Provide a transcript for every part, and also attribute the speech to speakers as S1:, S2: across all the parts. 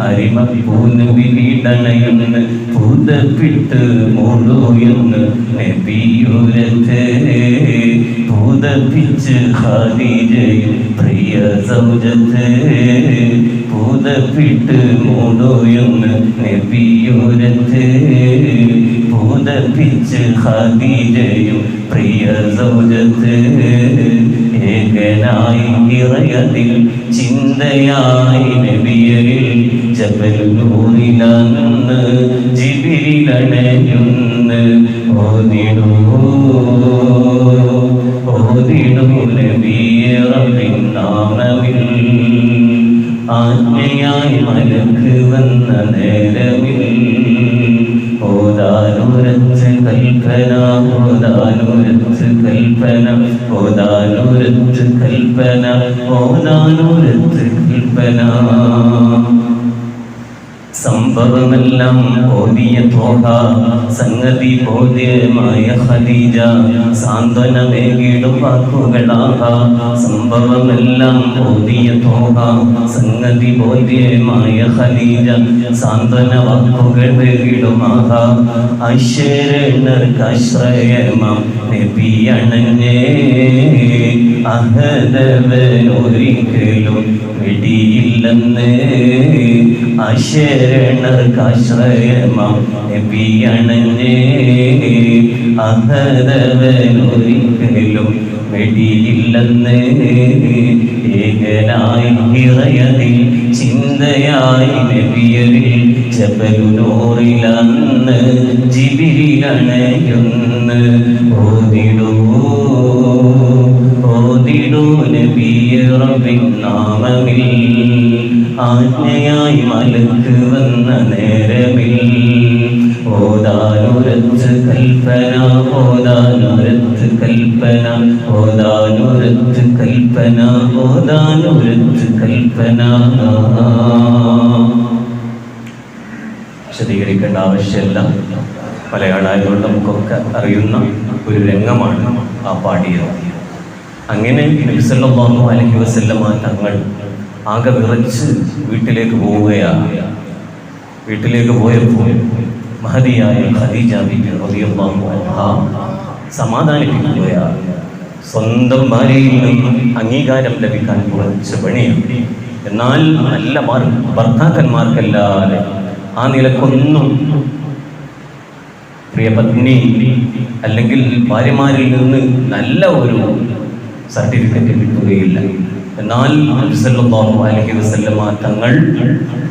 S1: അരിമപ്പൂനബി വീടണയുന്ന് പൂതപ്പിട്ട് മൂടുയെന്ന് നബിയുരത്തെ പൂതപ്പിച്ച് ഖദീജയും പ്രിയ സൗജത്തെ പൂതപ്പിട്ട് മൂടുയെന്ന് നബിയുരത്തെ പൂതപ്പിച്ച് ഖദീജയും പ്രിയ സൗജത്തെ ഏകനായി നിറയതിൽ ചിന്തയായി നബിയരിൽ ജബലൂരിലന്ന് ജിബിരിലണയുന്ന് ഓതിടൂ നബിയെ റബ്ബിൻ നാമമിൽ ആജ്ഞയായി മലക്ക് വന്ന നേരമിൽ ഓതാനുരച്ച് കൽപ്പന ഓതാനുരച്ച് കൽപ്പന ഓതാനുരച്ച് കൽപ്പന ഓതാനുരച്ച് കൽപ്പന സംഭവമെല്ലാം ഓതിയ തോഹ സംഗതി ബോധ്യമായ ഖദീജ സാന്ത്വനമേകിടും വാക്കുകളാഹ സംഭവമെല്ലാം ഓതിയ തോഹ സംഗതി ബോധ്യമായ ഖദീജ സാന്ത്വന വാക്കുകൾ വേകിടുമാഹ അശ്വരനർക്കാശ്രയമാം നബിയണഞ്ഞേ അഹദവനൊരിക്കലും വെടിയില്ലെന്ന് അശരണർക്കാശ്രയമാം നബിയണഞ്ഞേ അഹദവനൊരിക്കലും വെടിയില്ലെന്ന് ഏകനായി നിറയതിൽ ചിന്തയായി നബിയരിൽ ജബലുനൂറിലന്ന് ജിബിരിലണയുന്ന് ഓതിടൂ നബിയെ റബ്ബിൻ നാമമിൽ ആജ്ഞയായി മലക്ക് വന്ന നേരമിൽ ഓതാനുരത്ത് കൽപ്പന ഓതാനുരത്ത് കൽപ്പന ഓതാനുരത്ത് കൽപ്പന ഓതാനുരത്ത് കൽപ്പന വിശദീകരിക്കേണ്ട ആവശ്യമില്ല. മലയാളമായതുകൊണ്ട് നമുക്കൊക്കെ അറിയുന്ന ഒരു രംഗമാണ് ആ പാടിയത്. അങ്ങനെ നബി സല്ലല്ലാഹു അലൈഹി വസല്ലമ തങ്ങൾ ആകെ വിറച്ച് വീട്ടിലേക്ക് പോവുകയാണ്. വീട്ടിലേക്ക് പോയപ്പോൾ മഹദിയായ ഖദീജ ബിബി റളിയല്ലാഹു അൻഹ സമാധാനിപ്പിക്കുകയാണ്. സ്വന്തം ഭാര്യയിൽ നിന്നും അംഗീകാരം ലഭിക്കാൻ കുറച്ച് പണിയാണ്. എന്നാൽ നല്ല ഭർത്താക്കന്മാർക്കല്ലാതെ ആ നിലക്കൊന്നും പ്രിയ പത്നി അല്ലെങ്കിൽ ഭാര്യമാരിൽ നിന്ന് നല്ല ഒരു സർട്ടിഫിക്കറ്റ് കിട്ടുകയില്ല. എന്നാൽ നബി സല്ലല്ലാഹു അലൈഹി വസല്ലമ തങ്ങൾ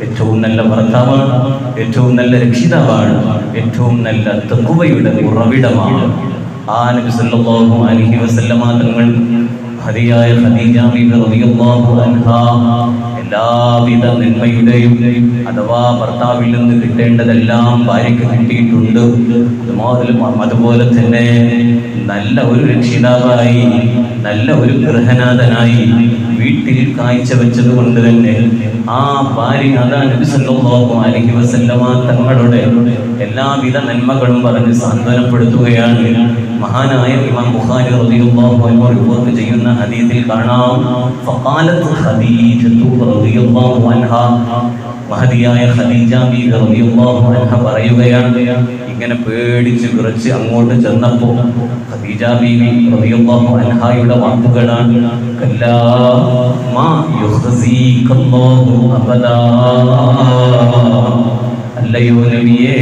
S1: ഏറ്റവും നല്ല ഭർത്താവാണ്, ഏറ്റവും നല്ല രക്ഷിതാവാണ്, ഏറ്റവും നല്ല തഖ്വയുടെ ഉറവിടമാണ്. ആ നബി സല്ലല്ലാഹു അലൈഹി വസല്ലമ തങ്ങൾ ഹദിയായ ഖദീജ ബിബി റളിയല്ലാഹു അൻഹാ എല്ലാവിധ നന്മയുടെയും അഥവാ ഭർത്താവിൽ നിന്ന് കിട്ടേണ്ടതെല്ലാം ഭാര്യയ്ക്ക് കിട്ടിയിട്ടുണ്ട്. അതുപോലെ തന്നെ നല്ല ഒരു രക്ഷിതാവായി, നല്ല ഒരു ഗൃഹനാഥനായി വീട്ടിൽ കാഴ്ചവെച്ചത് കൊണ്ട് തന്നെ ആ ഭാര്യ അതാ നബി സല്ലല്ലാഹു അലൈഹി വസല്ലമ തങ്ങളുടെ എല്ലാവിധ നന്മകളും പറഞ്ഞ് സാന്ത്വനപ്പെടുത്തുകയാണ്. മഹാനായ ഇമാം ബുഖാരി റളിയല്ലാഹു അൻഹു റിപ്പോർട്ട് ചെയ്യുന്ന ഹദീസിൽ കാണാം, ഫഖാലത്ത് ഖദീജത്തു റളിയല്ലാഹു അൻഹാ, മഹദിയായ ഖദീജ ബിബി റളിയല്ലാഹു അൻഹ പറയുകയാണ്, ഇങ്ങനെ പേടിച്ച് വിറച്ച് അങ്ങോട്ട് ചെന്നപ്പോൾ ഖദീജ ബിബി റളിയല്ലാഹു അൻഹയുടെ വാക്കുകളാണ്, കല്ലാ മാ യുഖ്സികല്ലാഹു അബദാ, അല്ലയോ നബിയേ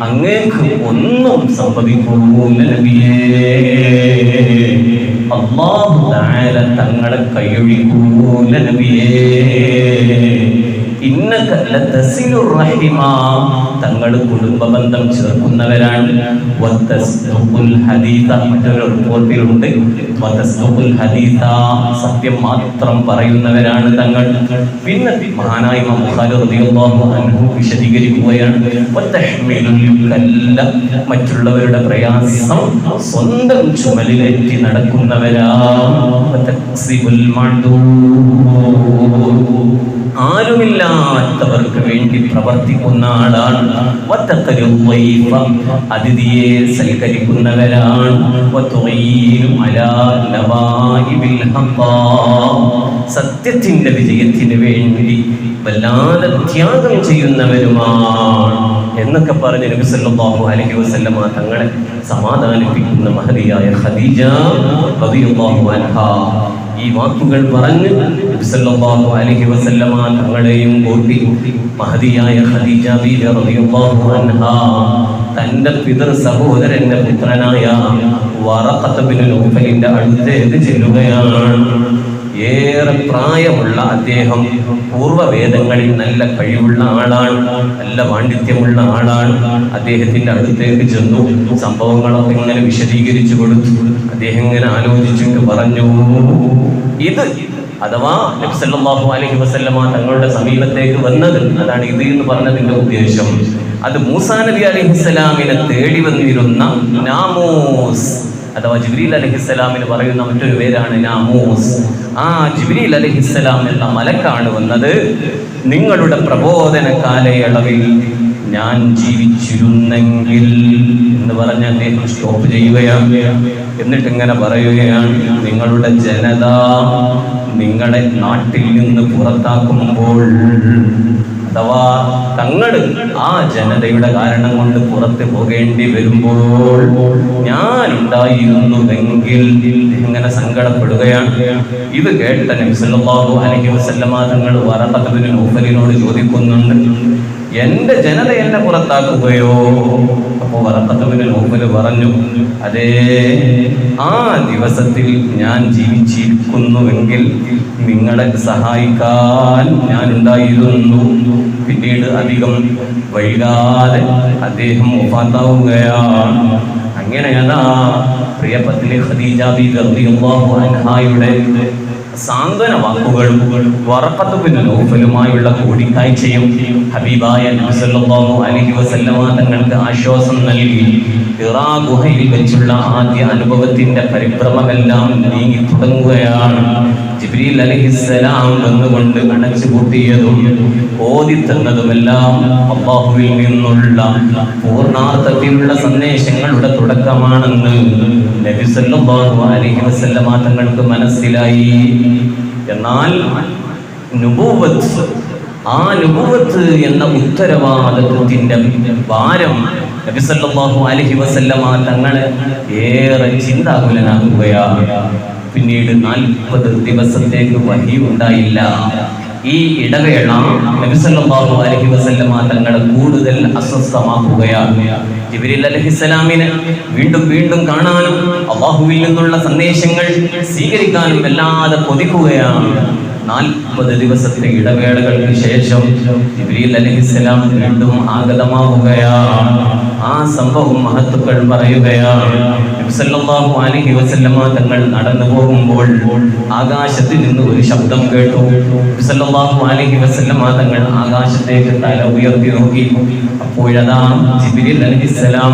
S1: അങ്ങേക്ക് ഒന്നും സംഭവിക്കൂല നബിയേ, അല്ലാഹു തആല തങ്ങളെ കൈയൊഴിക്കൂല നബിയേ, ഇന്നക ലതസിലുർ റഹിമ, തങ്ങൾ കുടുംബബന്ധം ചേർക്കുന്നവരാണ്, വതസ്തുഖുൽ ഹദീത, മറ്റൊരു റിപ്പോർട്ടിലുണ്ട് വതസ്തുഖുൽ ഹദീത, സത്യം മാത്രം പറയുന്നവരാണ് തങ്ങൾ. പിന്നെ മഹാനായ ഇമാം ബുഖാരി റളിയല്ലാഹു അൻഹു വിശദീകരിക്കുകയാണ്, വതഹ്മിലുൽ കല്ല, മറ്റുള്ളവരുടെ പ്രയാസം സ്വന്തം ചുമലിലേറ്റി നടക്കുന്നവരാണ്, വതക്സിബുൽ മഅദൂം, ആരുമില്ലാത്തവർക്ക് വേണ്ടി പ്രവർത്തിക്കുന്ന ആളാണ്, അതിഥിയെ സൽക്കരിക്കുന്നവരാണ്, സത്യത്തിന്റെ വിജയത്തിന് വേണ്ടി വല്ലാതെ ത്യാഗം ചെയ്യുന്നവരുമാണ് എന്നൊക്കെ പറഞ്ഞ് നബി സല്ലല്ലാഹു അലൈഹി വസല്ലമ തങ്ങളെ സമാധാനിപ്പിക്കുന്ന മഹദിയായ ഖദീജ റളിയല്ലാഹു അൻഹാ ഈ വാക്കുകൾ പറഞ്ഞ് നബി സല്ലല്ലാഹു അലൈഹി വസല്ലമ തങ്ങളെയും കൂട്ടി മഹദിയായ ഖദീജ ബീവി റളിയല്ലാഹു അൻഹാ തന്റെ പിതൃ സഹോദരന്റെ പുത്രനായ വറഖത്ത് ബിൻ നൗഫലിന്റെ അടുത്തേക്ക് ചെല്ലുകയാണ്. ഏറെ പ്രായമുള്ള അദ്ദേഹം പൂർവ്വവേദങ്ങളിൽ നല്ല കഴിവുള്ള ആളാണ്, നല്ല പാണ്ഡിത്യമുള്ള ആളാണ്. അദ്ദേഹത്തിന്റെ അടുത്തേക്ക് ചെന്നു സംഭവങ്ങളൊക്കെ ഇങ്ങനെ വിശദീകരിച്ചു കൊടുത്തു. അദ്ദേഹം ഇങ്ങനെ ആലോചിച്ചിട്ട് പറഞ്ഞു, ഇത് അഥവാ നബി സല്ലല്ലാഹു അലൈഹി വസല്ലമ തങ്ങളുടെ സമീപത്തേക്ക് വന്നത്, അതാണ് ഇത് എന്ന് പറഞ്ഞതിന്റെ ഉദ്ദേശം, അത് മൂസാ നബി അലൈഹിസ്സലാമിനെ തേടി വന്നിരുന്ന നാമൂസ് അഥവാ ജിബ്രീൽ അലൈഹിസ്സലാമിന് പറയുന്ന മറ്റൊരു പേരാണ് നാമൂസ്. ആ ജിബ്രീൽ അലൈഹിസ്സലാം എന്ന മലക്കാണ് വന്നത്. നിങ്ങളുടെ പ്രബോധന കാലയളവിൽ ഞാൻ ജീവിച്ചിരുന്നെങ്കിൽ എന്ന് പറഞ്ഞ് അദ്ദേഹം സ്റ്റോപ്പ് ചെയ്യുകയാണ്. എന്നിട്ട് ഇങ്ങനെ പറയുകയാണ്, നിങ്ങളുടെ ജനത നിങ്ങളെ നാട്ടിൽ നിന്ന് പുറത്താക്കുമ്പോൾ അഥവാ തങ്ങൾ ആ ജനതയുടെ കാരണം കൊണ്ട് പുറത്ത് പോകേണ്ടി വരുമ്പോൾ ഞാൻ ഉണ്ടായിരുന്നുവെങ്കിൽ ഇങ്ങനെ സങ്കടപ്പെടുകയാണ്. ഇത് കേട്ട നബി സല്ലല്ലാഹു അലൈഹി വസല്ലമ തങ്ങൾ വറഖത്ത് ബിൻ നൗഫലിനോട് ചോദിക്കുന്നുണ്ട്, എന്റെ ജനത എന്നെ പുറത്താക്കുകയോ? അപ്പോൾ വറഖത്ത് ബിൻ നൗഫൽ പറഞ്ഞു, അതേ, ആ ദിവസത്തിൽ ഞാൻ ജീവിച്ചിരിക്കുന്നുവെങ്കിൽ നിങ്ങളെ സഹായിക്കാൻ ഞാൻ ഉണ്ടായിരുന്നു. പിന്നീട് അധികം വൈകാതെ അദ്ദേഹം വഫാത്താവുകയാണ്. അങ്ങനെയാണ് പ്രിയ പത്നി ഖദീജ ബീവി റളിയല്ലാഹു അൻഹായുടെ സാന്ത്വന വാക്കുകളും വറഖത്ത് ബിൻ നൗഫലുമായുള്ള കൂടിക്കാഴ്ചയും ഹബീബായ നബി സല്ലല്ലാഹു അലൈഹി വസല്ലമ തങ്ങൾക്ക് ആശ്വാസം നൽകി. ഹിറാ ഗുഹയിൽ വെച്ചുള്ള ആദ്യ അനുഭവത്തിന്റെ പരിഭ്രമമെല്ലാം നീങ്ങി തുടങ്ങുകയാണ്. ജിബ്രീൽ അലൈഹിസ്സലാം വന്നുകൊണ്ട് അടച്ചുപൂട്ടിയതും ഓതിത്തന്നതുമെല്ലാം അല്ലാഹുവിൽ നിന്നുള്ള പൂർണ്ണാർത്ഥത്തിലുള്ള സന്ദേശങ്ങളുടെ തുടക്കമാണെന്ന് നബി സല്ലല്ലാഹു അലൈഹി വസല്ലമ തങ്ങൾക്ക് മനസ്സിലായി. എന്നാൽ നുബുവത്ത്, ആ നുബുവത്ത് എന്ന ഉത്തരവാദിത്വത്തിന്റെ ഭാരം നബി സല്ലല്ലാഹു അലൈഹി വസല്ലമ തങ്ങളെ ഏറെ ചിന്താകുലനാക്കുകയാണ്. പിന്നീട് 40 ദിവസത്തേക്ക് വഹി ഉണ്ടായില്ല. ഈ ഇടവേള നബി സല്ലല്ലാഹു അലൈഹി വസല്ലമ തങ്ങളെ കൂടുതൽ അസ്വസ്ഥമാക്കുകയാണ്. ജിബ്രീൽ അലൈഹിസ്സലാമിനെ വീണ്ടും വീണ്ടും കാണാനും അല്ലാഹുവിൽ നിന്നുള്ള സന്ദേശങ്ങൾ സ്വീകരിക്കാനും വല്ലാതെ കൊതിക്കുകയാണ്. 40 ദിവസത്തെ ഇടവേളകൾക്ക് ശേഷം ജിബ്രീൽ അലൈഹിസ്സലാം വീണ്ടും ആഗതമാവുകയാണ്. ആ സംഭവം മഹത്തുക്കൾ പറയുകയാണ്. നബി സല്ലല്ലാഹു അലൈഹി വസല്ലമ തങ്ങൾ നടന്നു പോകുമ്പോൾ ആകാശത്തിൽ നിന്ന് ഒരു ശബ്ദം കേട്ടു. നബി സല്ലല്ലാഹു അലൈഹി വസല്ലമ തങ്ങൾ ആകാശത്തേക്ക് തല ഉയർത്തി നോക്കി. അപ്പോഴതാ ജിബ്രീൽ അലൈഹിസ്സലാം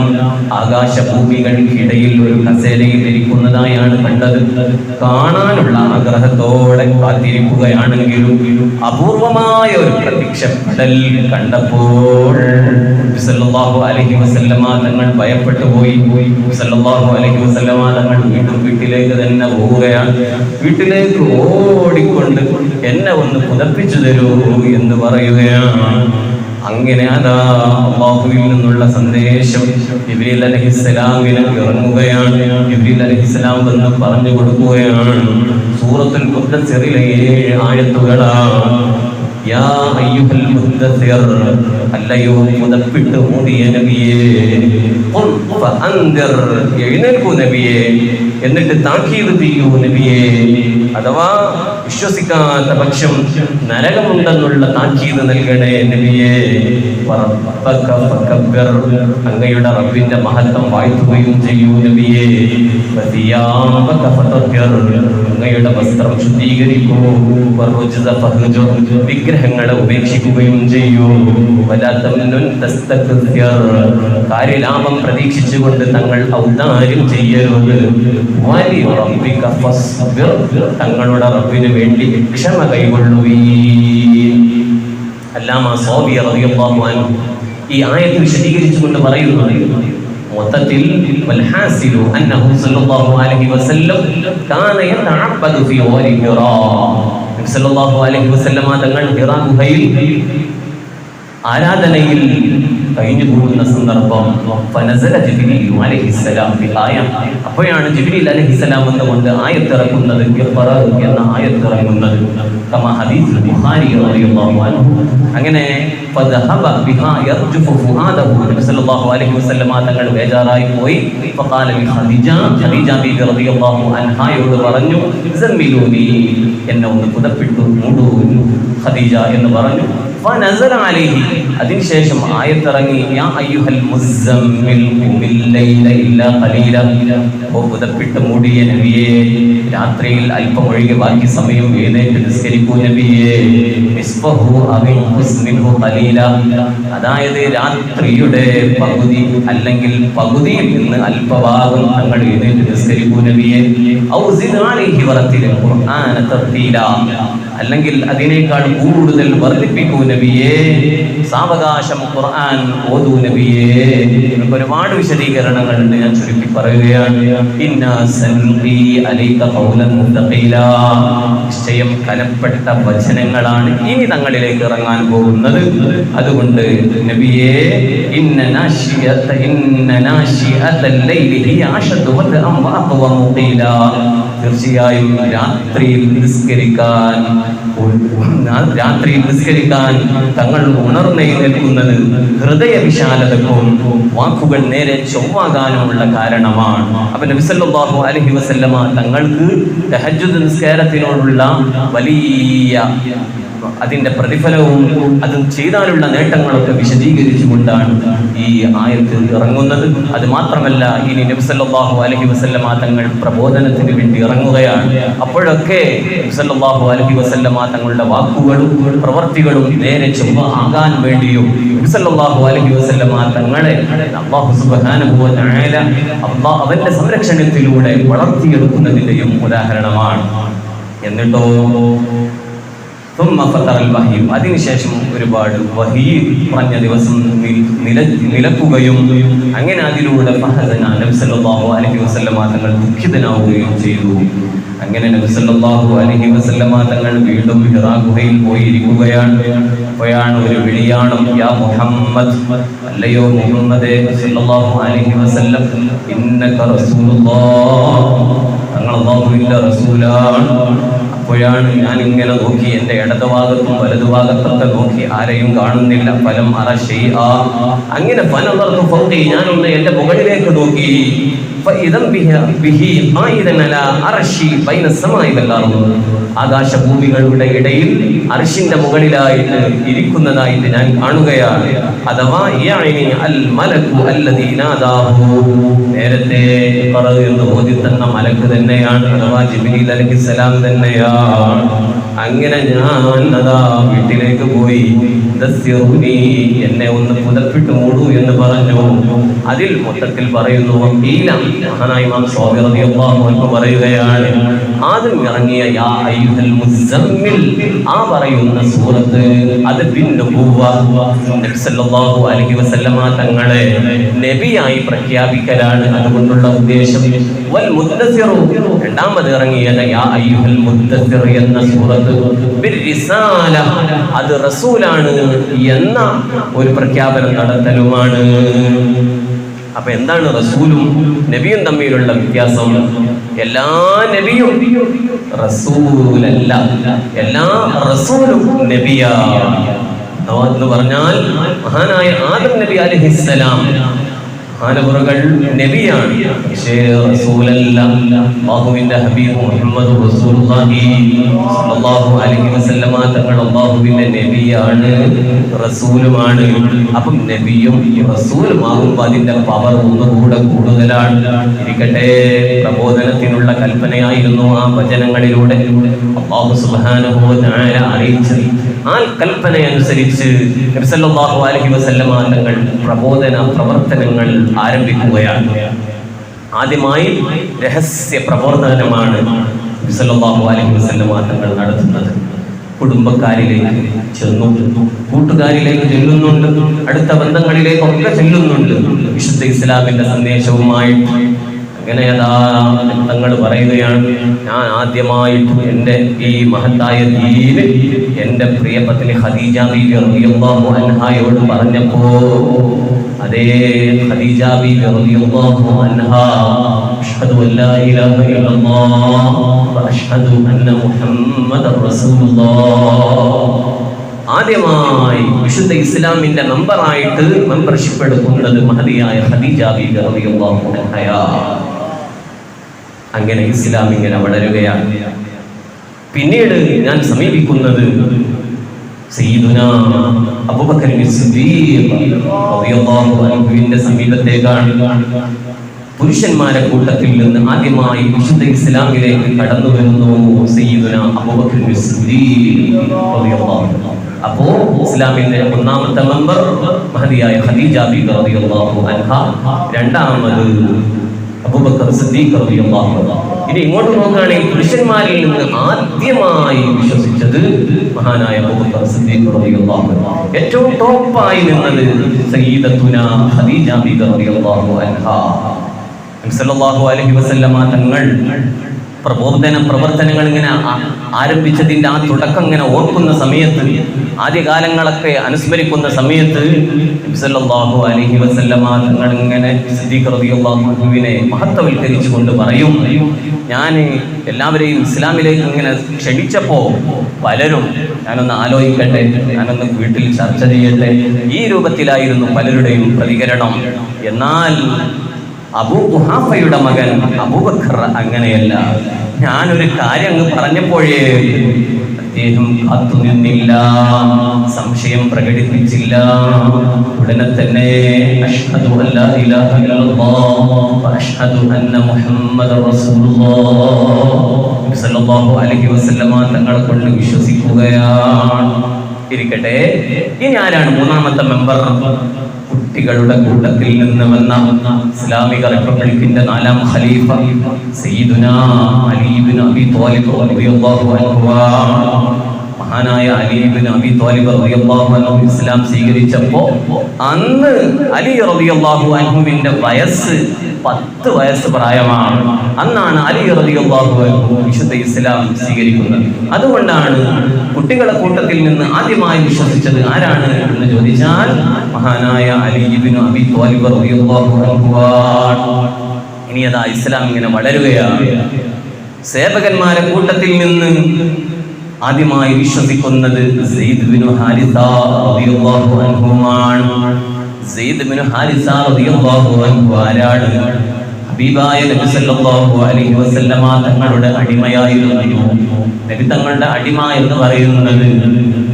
S1: ആകാശഭൂമികൾക്കിടയിൽ ഒരു കസേരയിൽ ഇരിക്കുന്നതായാണ് കണ്ടത്. കാണാനുള്ള ആഗ്രഹത്തോടെ കാത്തിരിക്കുകയാണെങ്കിലും അപൂർവമായ ഒരു പ്രത്യക്ഷപ്പെടൽ കണ്ടപ്പോൾ സല്ലല്ലാഹു അലൈഹി വസല്ലമ തങ്ങൾ ഭയപ്പെട്ടു പോയി. സല്ലല്ലാഹു അലൈഹി വസല്ലമ തങ്ങൾ വീണ്ടും വീട്ടിലേക്ക് തന്നെ പോവുകയാണ്. വീട്ടിലേക്ക് ഓടിക്കൊണ്ട് എന്നെ ഒന്ന് പുതപ്പിച്ചു തരൂ എന്ന് പറയുകയാണ്. അങ്ങനെ അതാ അല്ലാഹുവിൽ നിന്നുള്ള സന്ദേശം ജിബ്രീൽ അലൈഹിസ്സലാമിന് ഇറങ്ങുകയാണ്. ജിബ്രീൽ അലൈഹിസ്സലാം വന്ന് പറഞ്ഞു കൊടുക്കുകയാണ്. സൂറത്തുൽ മുദ്ദസ്സിറിലെ 7 ആയത്തുകളാണ്. യാ അയ്യുഹൽ മുദ്ദസ്സിർ, അല്ലയോ പുതപ്പിട്ട് മൂടിയ നബിയേ, ഖുൽ ഫഅൻദിർ, എഴുന്നേൽക്കൂ നബിയേ, എന്നിട്ട് താക്കീത് ചെയ്യൂ നബിയേ. അഥവാ വിശ്വസിക്കാത്ത പക്ഷം നരകമുണ്ടെന്നുള്ള താക്കീത് നൽകണേ നബിയേ. അങ്ങയുടെ റബ്ബിന്റെ മഹത്വം വാഴ്ത്തുകയും ചെയ്യൂ നബിയേ. അങ്ങയുടെ വസ്ത്രം ശുദ്ധീകരിക്കൂ. വിഗ്രഹങ്ങളെ ഉപേക്ഷിക്കുകയും ചെയ്യൂ. കാര്യലാഭം പ്രതീക്ഷിച്ചുകൊണ്ട് തങ്ങൾ ഔദാര്യം ചെയ്യരുത്. തങ്ങളുടെ റബ്ബിന് വേണ്ടി ക്ഷമ കൈകൊള്ളുവീൻ. അല്ലാമ സൗബി റളിയല്ലാഹു അൻഹു ഈ ആയത്ത് വിശദീകരിച്ചുകൊണ്ട് പറയുന്നു, മൊത്തത്തിൽ വൽഹാസിലു അന്നഹു സല്ലല്ലാഹു അലൈഹി വസല്ലം കാന യതഅബ്ബദു ഫീ ഗാരി ഹിറാ. സല്ലല്ലാഹു അലൈഹി വസല്ലമ തങ്ങൾ ഹിറാ ഗുഹയിൽ ആരാധനയിൽ കഴിഞ്ഞു കൂടുന്ന സന്ദർഭം ഫനസല ജിബ്രീൽ അലൈഹിസ്സലാം ബി ആയ, അപ്പോഴാണ് ജിബ്രീൽ അലൈഹിസ്സലാം എന്നുകൊണ്ട് ആയത്തിറക്കുന്നത്, ഇഖ്റ എന്ന ആയത്തിറങ്ങുന്നത്. കമാ ഹദീസ് ബുഖാരി റളിയല്ലാഹു അൻഹു. അങ്ങനെ ഫദഹബ ബിഹാ യർജുഫു ഫുആദഹു, നബി സല്ലല്ലാഹു അലൈഹി വസല്ലമ തങ്ങൾ ബേജാറായി പോയി. ഫഖാല ലി ഖദീജ, ഖദീജ ബീബി റളിയല്ലാഹു അൻഹയോട് പറഞ്ഞു, സമ്മിലൂനി, എന്നെ ഒന്ന് പുതപ്പിട്ടു മൂടൂ ഖദീജ എന്ന് പറഞ്ഞു. ഫനസല അലൈഹി, അതിനുശേഷം ആയത്തിറങ്ങി, യാ അയ്യുഹൽ മുസമ്മിൽ ഖുമിൽ ലൈല ഇല്ലാ ഖലീല, ഓ പുതപ്പിട്ട് മൂടിയ നബിയേ, രാത്രിയിൽ അല്പം ഒഴികെ ബാക്കി സമയം എഴുന്നേറ്റ് നിസ്കരിക്കൂ നബിയേ. നിസ്ഫഹു അവിൻഖുസ് മിൻഹു ഖലീല, അതായത് രാത്രിയുടെ പകുതി അല്ലെങ്കിൽ പകുതിയിൽ നിന്ന് അല്പഭാഗം തങ്ങൾ എഴുന്നേറ്റ് നിസ്കരിക്കൂ നബിയേ. ഔ സിദ് അലൈഹി വറത്തിൽ ഖുർആന തർതീല, അല്ലെങ്കിൽ അതിനേക്കാൾ കൂടുതൽ വർദ്ധിപ്പിക്കൂ നബിയേ, സാവകാശം ഖുർആൻ ഓതൂ നബിയേ. നമുക്ക് ഒരുപാട് വിശദീകരണങ്ങളുണ്ട്, ഞാൻ ചുരുക്കി പറയുകയാണ്. ഇന്നാ സൻഖി അലൈക ഖൗലൻ മുത്തഖീല, നിശ്ചയം കനപ്പെട്ട വചനങ്ങളാണ് ഇനി തങ്ങളിലേക്ക് ഇറങ്ങാൻ പോകുന്നത്. അതുകൊണ്ട് നബിയേ, ഇന്ന നാശിയതൽ ലൈലി ഹിയ അശദ്ദു വതഅം വഅഖവമു ഖീല, തീർച്ചയായും രാത്രിയിൽ നിസ്കരിക്കാൻ തങ്ങൾ ഉണർന്നെഴുന്നേൽക്കുന്നത് ഹൃദയ വിശാലതക്കും വാക്കുകൾ നേരെ ചൊവ്വാകാനുമുള്ള കാരണമാണ്. അപ്പൊ നബി സല്ലല്ലാഹു അലൈഹി വസല്ലമ തങ്ങൾക്ക് തഹജ്ജുദ് നിസ്കാരത്തിനോടുള്ള വലിയ അതിന്റെ പ്രതിഫലവും അതും ചെയ്താലുള്ള നേട്ടങ്ങളൊക്കെ വിശദീകരിച്ചുകൊണ്ടാണ് ഈ ആയത്ത് ഇറങ്ങുന്നത്. അത് മാത്രമല്ല, ഇനി നബി സല്ലല്ലാഹു അലൈഹി വസല്ലമ തങ്ങൾ പ്രബോധനത്തിന് വേണ്ടി ഇറങ്ങുകയാണ്. അപ്പോഴൊക്കെ നബി സല്ലല്ലാഹു അലൈഹി വസല്ലമ തങ്ങളുടെ വാക്കുകളും പ്രവർത്തികളും നേരെ ചൊവ്വ ആകാൻ വേണ്ടിയും നബി സല്ലല്ലാഹു അലൈഹി വസല്ലമ തങ്ങളെ അല്ലാഹു സുബ്ഹാനഹു വ തആല അവന്റെ സംരക്ഷണത്തിലൂടെ വളർത്തിയെടുക്കുന്നതിന്റെയും ഉദാഹരണമാണ്. എന്നിട്ടോ അതിനുശേഷം ഒരുപാട് വഹീ പറഞ്ഞ ദിവസം നിലക്കുകയും അങ്ങനെ അതിലൂടെ നബി സല്ലല്ലാഹു അലൈഹി വസല്ലമ തങ്ങൾ ദുഃഖിതനാവുകയും ചെയ്തു. അങ്ങനെ നബി സല്ലല്ലാഹു അലൈഹി വസല്ലമ തങ്ങൾ വീണ്ടും ഹിറാ ഗുഹയിൽ പോയി ഇരിക്കുകയാണ്. അപ്പോഴാണ് ഒരു വിളിയാണ്, യാ മുഹമ്മദ്, അല്ലയോ മുഹമ്മദേ സല്ലല്ലാഹു അലൈഹി വസല്ലം, ഇന്നക റസൂലുള്ളാഹ്, തങ്ങൾ അല്ലാഹുവിന്റെ റസൂലാണ്. അപ്പോഴാണ് ഞാൻ ഇങ്ങനെ നോക്കി, എന്റെ ഇടതുഭാഗത്തും വലതുഭാഗത്തൊക്കെ നോക്കി, ആരെയും കാണുന്നില്ല. ഫലം അറശൈഅ, അങ്ങനെ ഫനദർതു ഫൗഖി, ഞാനൊന്ന് എന്റെ മുകളിലേക്ക് നോക്കി. ഫഇദം ബിഹി ഖായിദൻ അലാ അർശി ബൈന സമാഇ വൽ അർദ്, ആകാശഭൂമികളുടെ ഇടയിൽ അർശിന്റെ മുകളിലായിട്ട് ഇരിക്കുന്നതായിട്ട് ഞാൻ കാണുകയാണ്. അഥവാ യഅനി അൽ മലകു അല്ലദീ നാദാഹു, നേരത്തെ ഖറ എന്ന് ഓതി തന്ന മലക്ക് തന്നെയാണ്, അഥവാ ജിബ്രീൽ അലൈഹിസ്സലാം തന്നെയാണ്. അങ്ങനെ ഞാൻ അതാ വീട്ടിലേക്ക് പോയി. എന്നെ ഒന്ന് പുതപ്പിട്ട് മൂടൂ എന്ന് പറഞ്ഞു. അതിൽ മൊത്തത്തിൽ പറയുന്നു, മഹാനായ ഇമാം ശൗബി റളിയല്ലാഹു അൻഹു പറയുകയാണ്, ആദ്യം ഇറങ്ങിയ യാ അയ്യുഹൽ മുസമ്മിൽ, ആ പറയുന്ന സൂറത്ത് അത് ബിന്നുബുവ്വ, നബി സല്ലല്ലാഹു അലൈഹി വസല്ലമ തങ്ങളെ നബിയായി പ്രഖ്യാപിക്കലാണ് അതുകൊണ്ടുള്ള ഉദ്ദേശം. വൽ മുദ്ദസിറു, രണ്ടാമത് ഇറങ്ങിയത് യാ അയ്യുഹൽ മുദ്ദസിർ എന്ന സൂറത്ത് ബിർരിസാല, അത് റസൂലാണ് എന്ന ഒരു പ്രഖ്യാപനം നടത്തലുമാണ്. അപ്പൊ എന്താണ് റസൂലും നബിയും തമ്മിലുള്ള വ്യത്യാസം? എല്ലാ നബിയും റസൂലല്ല, എല്ലാ റസൂലും നബിയാണ് എന്ന് പറഞ്ഞാൽ മഹാനായ ആദം നബി അലൈഹിസ്സലാം മഹാനവറുകൾ നബിയാണ്, പക്ഷേ റസൂലല്ല. അല്ലാഹുവിന്റെ ഹബീബ് മുഹമ്മദ് റസൂലുള്ളാഹി സ്വല്ലല്ലാഹു അലൈഹി വസല്ലമ തങ്ങൾ അല്ലാഹുവിന്റെ നബിയാണ്, റസൂലുമാണ്. അപ്പം നബിയും റസൂലുമാകുമ്പോൾ അതിന്റെ പവർ ഒന്നുകൂടെ കൂടുതലാണ്. ഇരിക്കട്ടെ, പ്രബോധനത്തിനുള്ള കൽപ്പനയായിരുന്നു ആ വചനങ്ങളിലൂടെ അല്ലാഹു സുബ്ഹാനഹു വ തആല അറിയിച്ചത്. ആ കൽപ്പനയനുസരിച്ച് നബി സല്ലല്ലാഹു അലൈഹി വസല്ലമ തങ്ങൾ പ്രബോധന പ്രവർത്തനങ്ങൾ ആരംഭിക്കുകയാണ്. ആദ്യമായി രഹസ്യ പ്രബോധനമാണ് നബി സല്ലല്ലാഹു അലൈഹി വസല്ലമ തങ്ങൾ നടത്തുന്നത്. കുടുംബക്കാരിലേക്ക് ചെന്നു, കൂട്ടുകാരിലേക്ക് ചെല്ലുന്നുണ്ട്, അടുത്ത ബന്ധങ്ങളിലേക്കൊക്കെ ചെല്ലുന്നുണ്ട് വിശുദ്ധ ഇസ്ലാമിന്റെ സന്ദേശവുമായി. ഇങ്ങനെ തങ്ങൾ പറയുകയാണ്, ഞാൻ ആദ്യമായിട്ട് എൻ്റെ ഈ മഹത്തായ ദീന് എൻ്റെ പ്രിയ പത്നി ഖദീജ ബീവി റളിയല്ലാഹു അൻഹയോട് പറഞ്ഞപ്പോ അതേ ഖദീജ ബീവി റളിയല്ലാഹു അൻഹാ അഷ്ഹദു അല്ലാ ഇലാഹ ഇല്ലല്ലാഹ് വ അഷ്ഹദു അന്ന മുഹമ്മദർ റസൂലുള്ളാഹ് ആദ്യമായി വിശുദ്ധ ഇസ്ലാമിന്റെ മെമ്പറായിട്ട് മെമ്പർഷിപ്പ് എടുക്കുന്നത് മഹദിയായ ഖദീജ ബീവി റളിയല്ലാഹു അൻഹയാ. അങ്ങനെ ഇസ്ലാം ഇങ്ങനെ വളരുകയാണ്. പിന്നീട് ഞാൻ സമീപിക്കുന്നത് സയ്യിദുനാ അബൂബക്കർ സിദ്ദീഖ് റളിയല്ലാഹു അൻഹുവിന്റെ സമീപത്തേക്കാണ്. പുരുഷന്മാരെ കൂട്ടത്തിൽ നിന്ന് ആദ്യമായി വിശുദ്ധ ഇസ്ലാമിലേക്ക് കടന്നു വരുന്നു സയ്യിദുനാ അബൂബക്കർ സിദ്ദീഖ് റളിയല്ലാഹു അൻഹു. അപ്പോ ഇസ്ലാമിന്റെ ഒന്നാമത്തെ മെമ്പർ മഹദിയായ ഖദീജ ബീവി റളിയല്ലാഹു അൻഹ, രണ്ടാമത് അബൂബക്കർ സിദ്ദീഖ് റളിയല്ലാഹു അൻഹു. ഇനി ഇങ്ങോട്ട് നോക്കുകയാണെങ്കിൽ പുരുഷന്മാരിൽ നിന്ന് ആദ്യമായി വിശ്വസിച്ചത് മഹാനായ അബൂബക്കർ സിദ്ദീഖ് റളിയല്ലാഹു അൻഹു. ഏറ്റവും ടോപ്പായി നിന്നത് സയ്യിദത്തുനാ ഖദീജ ബീവി റളിയല്ലാഹു അൻഹ. നബി സല്ലല്ലാഹു അലൈഹി വസല്ലമ തങ്ങൾ പ്രവർത്തനങ്ങൾ ഇങ്ങനെ ആരംഭിച്ചതിന്റെ ആ തുടക്കം ഇങ്ങനെ ഓർക്കുന്ന സമയത്ത്, ആദ്യകാലങ്ങളൊക്കെ അനുസ്മരിക്കുന്ന സമയത്ത് നബി സല്ലല്ലാഹു അലൈഹി വസല്ലമ തങ്ങൾ ഇങ്ങനെ സിദ്ദീഖ് റളിയല്ലാഹു അൻഹുവിനെ മഹത്വവൽക്കരിച്ചുകൊണ്ട് പറയും, ഞാൻ എല്ലാവരെയും ഇസ്ലാമിലേക്ക് ഇങ്ങനെ ക്ഷണിച്ചപ്പോ പലരും ഞാനൊന്ന് ആലോചിക്കട്ടെ, ഞാനൊന്ന് വീട്ടിൽ ചർച്ച ചെയ്യട്ടെ, ഈ രൂപത്തിലായിരുന്നു പലരുടെയും പ്രതികരണം. എന്നാൽ അബൂ ഖുഹാഫയുടെ മകൻ അബൂബക്കർ അങ്ങനെയല്ല. ഞാനൊരു കാര്യം അങ്ങ് പറഞ്ഞപ്പോഴേ അദ്ദേഹം കാത്തുനിന്നില്ല, സംശയം പ്രകടിപ്പിച്ചില്ല. ഉടനെ തന്നെ അഷ്ഹദു അല്ലാ ഇലാഹ ഇല്ലല്ലാഹ് വ അഷ്ഹദു അന്ന മുഹമ്മദർ റസൂലുള്ളാഹ് സല്ലല്ലാഹു അലൈഹി വസല്ലമ തങ്ങളെ കൊണ്ട് വിശ്വസിക്കുകയാണ്. ഇരിക്കട്ടെ, ഇനി ആരാണ് മൂന്നാമത്തെ മെമ്പർ? കുട്ടികളുടെ കൂട്ടത്തിൽ നിന്ന് വന്ന ഇസ്ലാമിക റിപ്പബ്ലിക്കിന്റെ 4ാം ഖലീഫ സയ്യിദുനാ അലി ഇബ്നു അബി ത്വാലിബ് റളിയല്ലാഹു അൻഹു. മഹാനായ അലി ഇബ്നു അബി ത്വാലിബ് റളിയല്ലാഹു അൻഹു ഇസ്ലാം സ്വീകരിച്ചപ്പോ അന്ന് അലി റളിയല്ലാഹു അൻഹുവിന്റെ വയസ്സ് 10 വയസ്സ് പ്രായമാണ്. അന്നാണ് അലി റളിയല്ലാഹു അൻഹു വിശുദ്ധ ഇസ്ലാം സ്വീകരിക്കുന്നത്. അതുകൊണ്ടാണ് കുട്ടികളുടെ കൂട്ടത്തിൽ നിന്ന് ആദ്യമായി വിശ്വസിച്ചത് ആരാണ് എന്ന് ചോദിച്ചാൽ മഹാനായ അലി ഇബ്നു അബി ത്വാലിബ് റളിയല്ലാഹു അൻഹു. ഇനി അതാ ഇസ്ലാം ഇങ്ങനെ വളരുകയാണ്. സേവകന്മാരെ കൂട്ടത്തിൽ നിന്ന് ആദ്യമായി വിശ്വസിക്കുന്നത് സെയ്ദ് ബിൻ ഹാരിസ റളിയല്ലാഹു അൻഹുമാണ്. സെയ്ദ് ബിൻ ഹാരിസ റളിയല്ലാഹു അൻഹു ആരാണ്? ഹബീബായ നബി സല്ലല്ലാഹു അലൈഹി വസല്ലമ തങ്ങളുടെ അടിമയായിരുന്നു. നബി തങ്ങളുടെ അടിമ എന്ന് പറയുന്നത്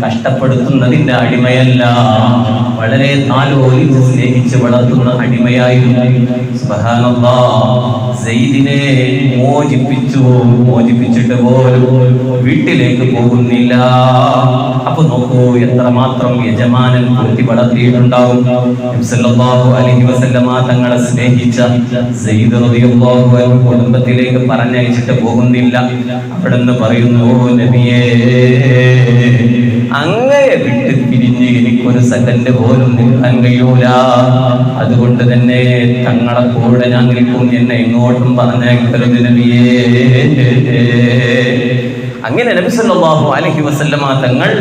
S1: കഷ്ടപ്പെടുത്തുന്നതിന്റെ അടിമയല്ല, വളരെ താലോലിച്ച് സ്നേഹിച്ച് വളർത്തുന്ന അടിമയായിരുന്നു. സുബ്ഹാനല്ലാഹ്, സെയ്ദിനെ മോചിപ്പിച്ചിട്ട് പോലും വീട്ടിലേക്ക് പോകുന്നില്ല. അപ്പൊ നോക്കൂ, എത്രമാത്രം യജമാനൻ പൂർത്തി വളർത്തിയിട്ടുണ്ടാവും. നബി സല്ലല്ലാഹു അലൈഹി വസല്ലമ തങ്ങളെ സ്നേഹിച്ച സെയ്ദ് റളിയല്ലാഹു അൻഹു കുടുംബത്തിലേക്ക് പറഞ്ഞയച്ചിട്ട് പോകുന്നില്ല. അവിടുന്ന് പറയുന്നു, നബിയേ, അങ്ങയെ വിട്ട് പിരിഞ്ഞ് എനിക്കൊരു സെക്കൻഡ് പോലും നിൽക്കാൻ കഴിയൂല. അതുകൊണ്ട് തന്നെ തങ്ങളെ കൂടെ ഞാൻ നിൽക്കും, എന്നെ എങ്ങോട്ടും പറഞ്ഞേക്കരുത് നബിയേ. അങ്ങനെ നബി സല്ലല്ലാഹു അലൈഹി വസല്ലമ തങ്ങൾ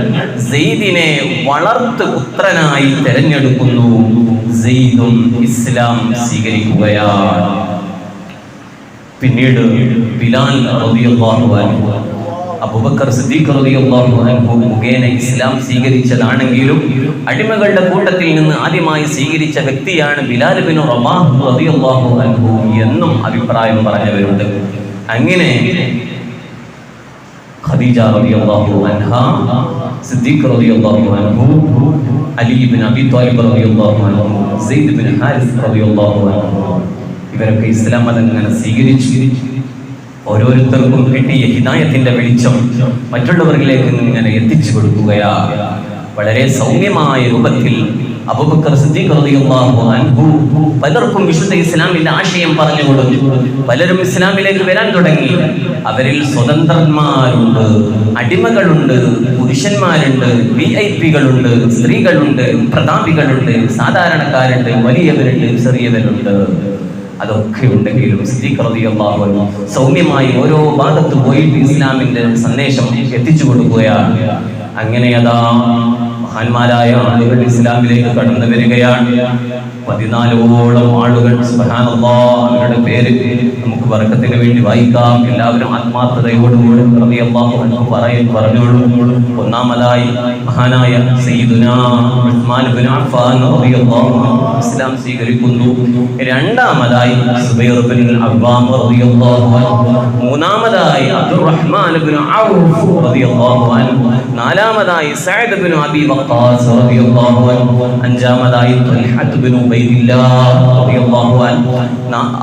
S1: സെയ്ദിനെ വളർത്തു പുത്രനായി തിരഞ്ഞെടുക്കുന്നു. സെയ്ദും ഇസ്ലാം സ്വീകരിക്കുകയാണ്. പിന്നീട് ബിലാൽ റളിയല്ലാഹു അൻഹു അബൂബക്കർ സിദ്ദീഖ് റളിയല്ലാഹു അൻഹു മുഖേന ഇസ്ലാം സ്വീകരിച്ചതാണെങ്കിലും അടിമകളുടെ കൂട്ടത്തിൽ നിന്ന് ആദ്യമായി സ്വീകരിച്ച വ്യക്തിയാണ് ബിലാൽ ബിൻ റബാഹ് റളിയല്ലാഹു അൻഹു എന്നും അഭിപ്രായം പറഞ്ഞവരുണ്ട്. അങ്ങനെ ഖദീജ റളിയല്ലാഹു അൻഹ, സിദ്ദീഖ് റളിയല്ലാഹു അൻഹു, അലി ഇബ്നു അബി ത്വാലിബ് റളിയല്ലാഹു അൻഹു, സെയ്ദ് ബിൻ ഹാരിസ് റളിയല്ലാഹു അൻഹു, ഇവരൊക്കെ ഇസ്ലാം മതം ഇങ്ങനെ സ്വീകരിച്ചു. ഓരോരുത്തർക്കും കിട്ടിയ ഹിദായത്തിന്റെ വെളിച്ചം മറ്റുള്ളവരിലേക്ക് ഇങ്ങനെ എത്തിച്ചു കൊടുക്കുകയാണ്. വളരെ സൗമ്യമായ രൂപത്തിൽ അബൂബക്കർ സിദ്ദീഖ് റളിയല്ലാഹു അൻഹു പലർക്കും വിശുദ്ധ ഇസ്ലാമിന്റെ ആശയം പറഞ്ഞു കൊടുത്തു. പലരും ഇസ്ലാമിലേക്ക് വരാൻ തുടങ്ങി. അവരിൽ സ്വതന്ത്രന്മാരുണ്ട്, അടിമകളുണ്ട്, പുരുഷന്മാരുണ്ട്, VIP-കളുണ്ട്, സ്ത്രീകളുണ്ട്, പ്രതാപികളുണ്ട്, സാധാരണക്കാരുണ്ട്, വലിയവരുണ്ട്, ചെറിയവരുണ്ട്. അതൊക്കെ ഉണ്ടെങ്കിലും സിദ്ദീഖ് റളിയല്ലാഹു അൻഹു സൗമ്യമായി ഓരോ ഭാഗത്ത് പോയിട്ട് ഇസ്ലാമിന്റെ സന്ദേശം എത്തിച്ചു കൊടുക്കുകയാണ്. അങ്ങനെ അതാ മഹാന്മാരായ ആളുകൾ ഇസ്ലാമിലേക്ക് കടന്നു വരികയാണ്. 14ഓളം ആളുകൾ സുബ്ഹാനല്ലാഹ്, അവരുടെ പേര് നമുക്ക് ബർക്കത്തിന് വേണ്ടി വായിക്കാം. എല്ലാവരും ആത്മാർത്ഥതയോടുകൂടി റളിയല്ലാഹു അൻഹു പറഞ്ഞോളൂ. ഒന്നാമതായി മഹാനായ സയ്യിദുനാ ഉസ്മാൻ ഇബ്നു അഫ്ഫാൻ റളിയല്ലാഹു അൻഹു ഇസ്ലാം സ്വീകരിക്കുന്നു. രണ്ടാമതായി സുബൈർ ഇബ്നുൽ അവ്വാം റളിയല്ലാഹു അൻഹു. മൂന്നാമതായി അബ്ദുറഹ്മാൻ ഇബ്നു ഔഫ് റളിയല്ലാഹു അൻഹു. നാലാമതായി സഅദ് ഇബ്നു അബീ വഖാസ് റളിയല്ലാഹു അൻഹു. അഞ്ചാമതായി ത്വൽഹത്ത് ഇബ്നു ഉബൈദില്ലാഹ് റളിയല്ലാഹു അൻഹു.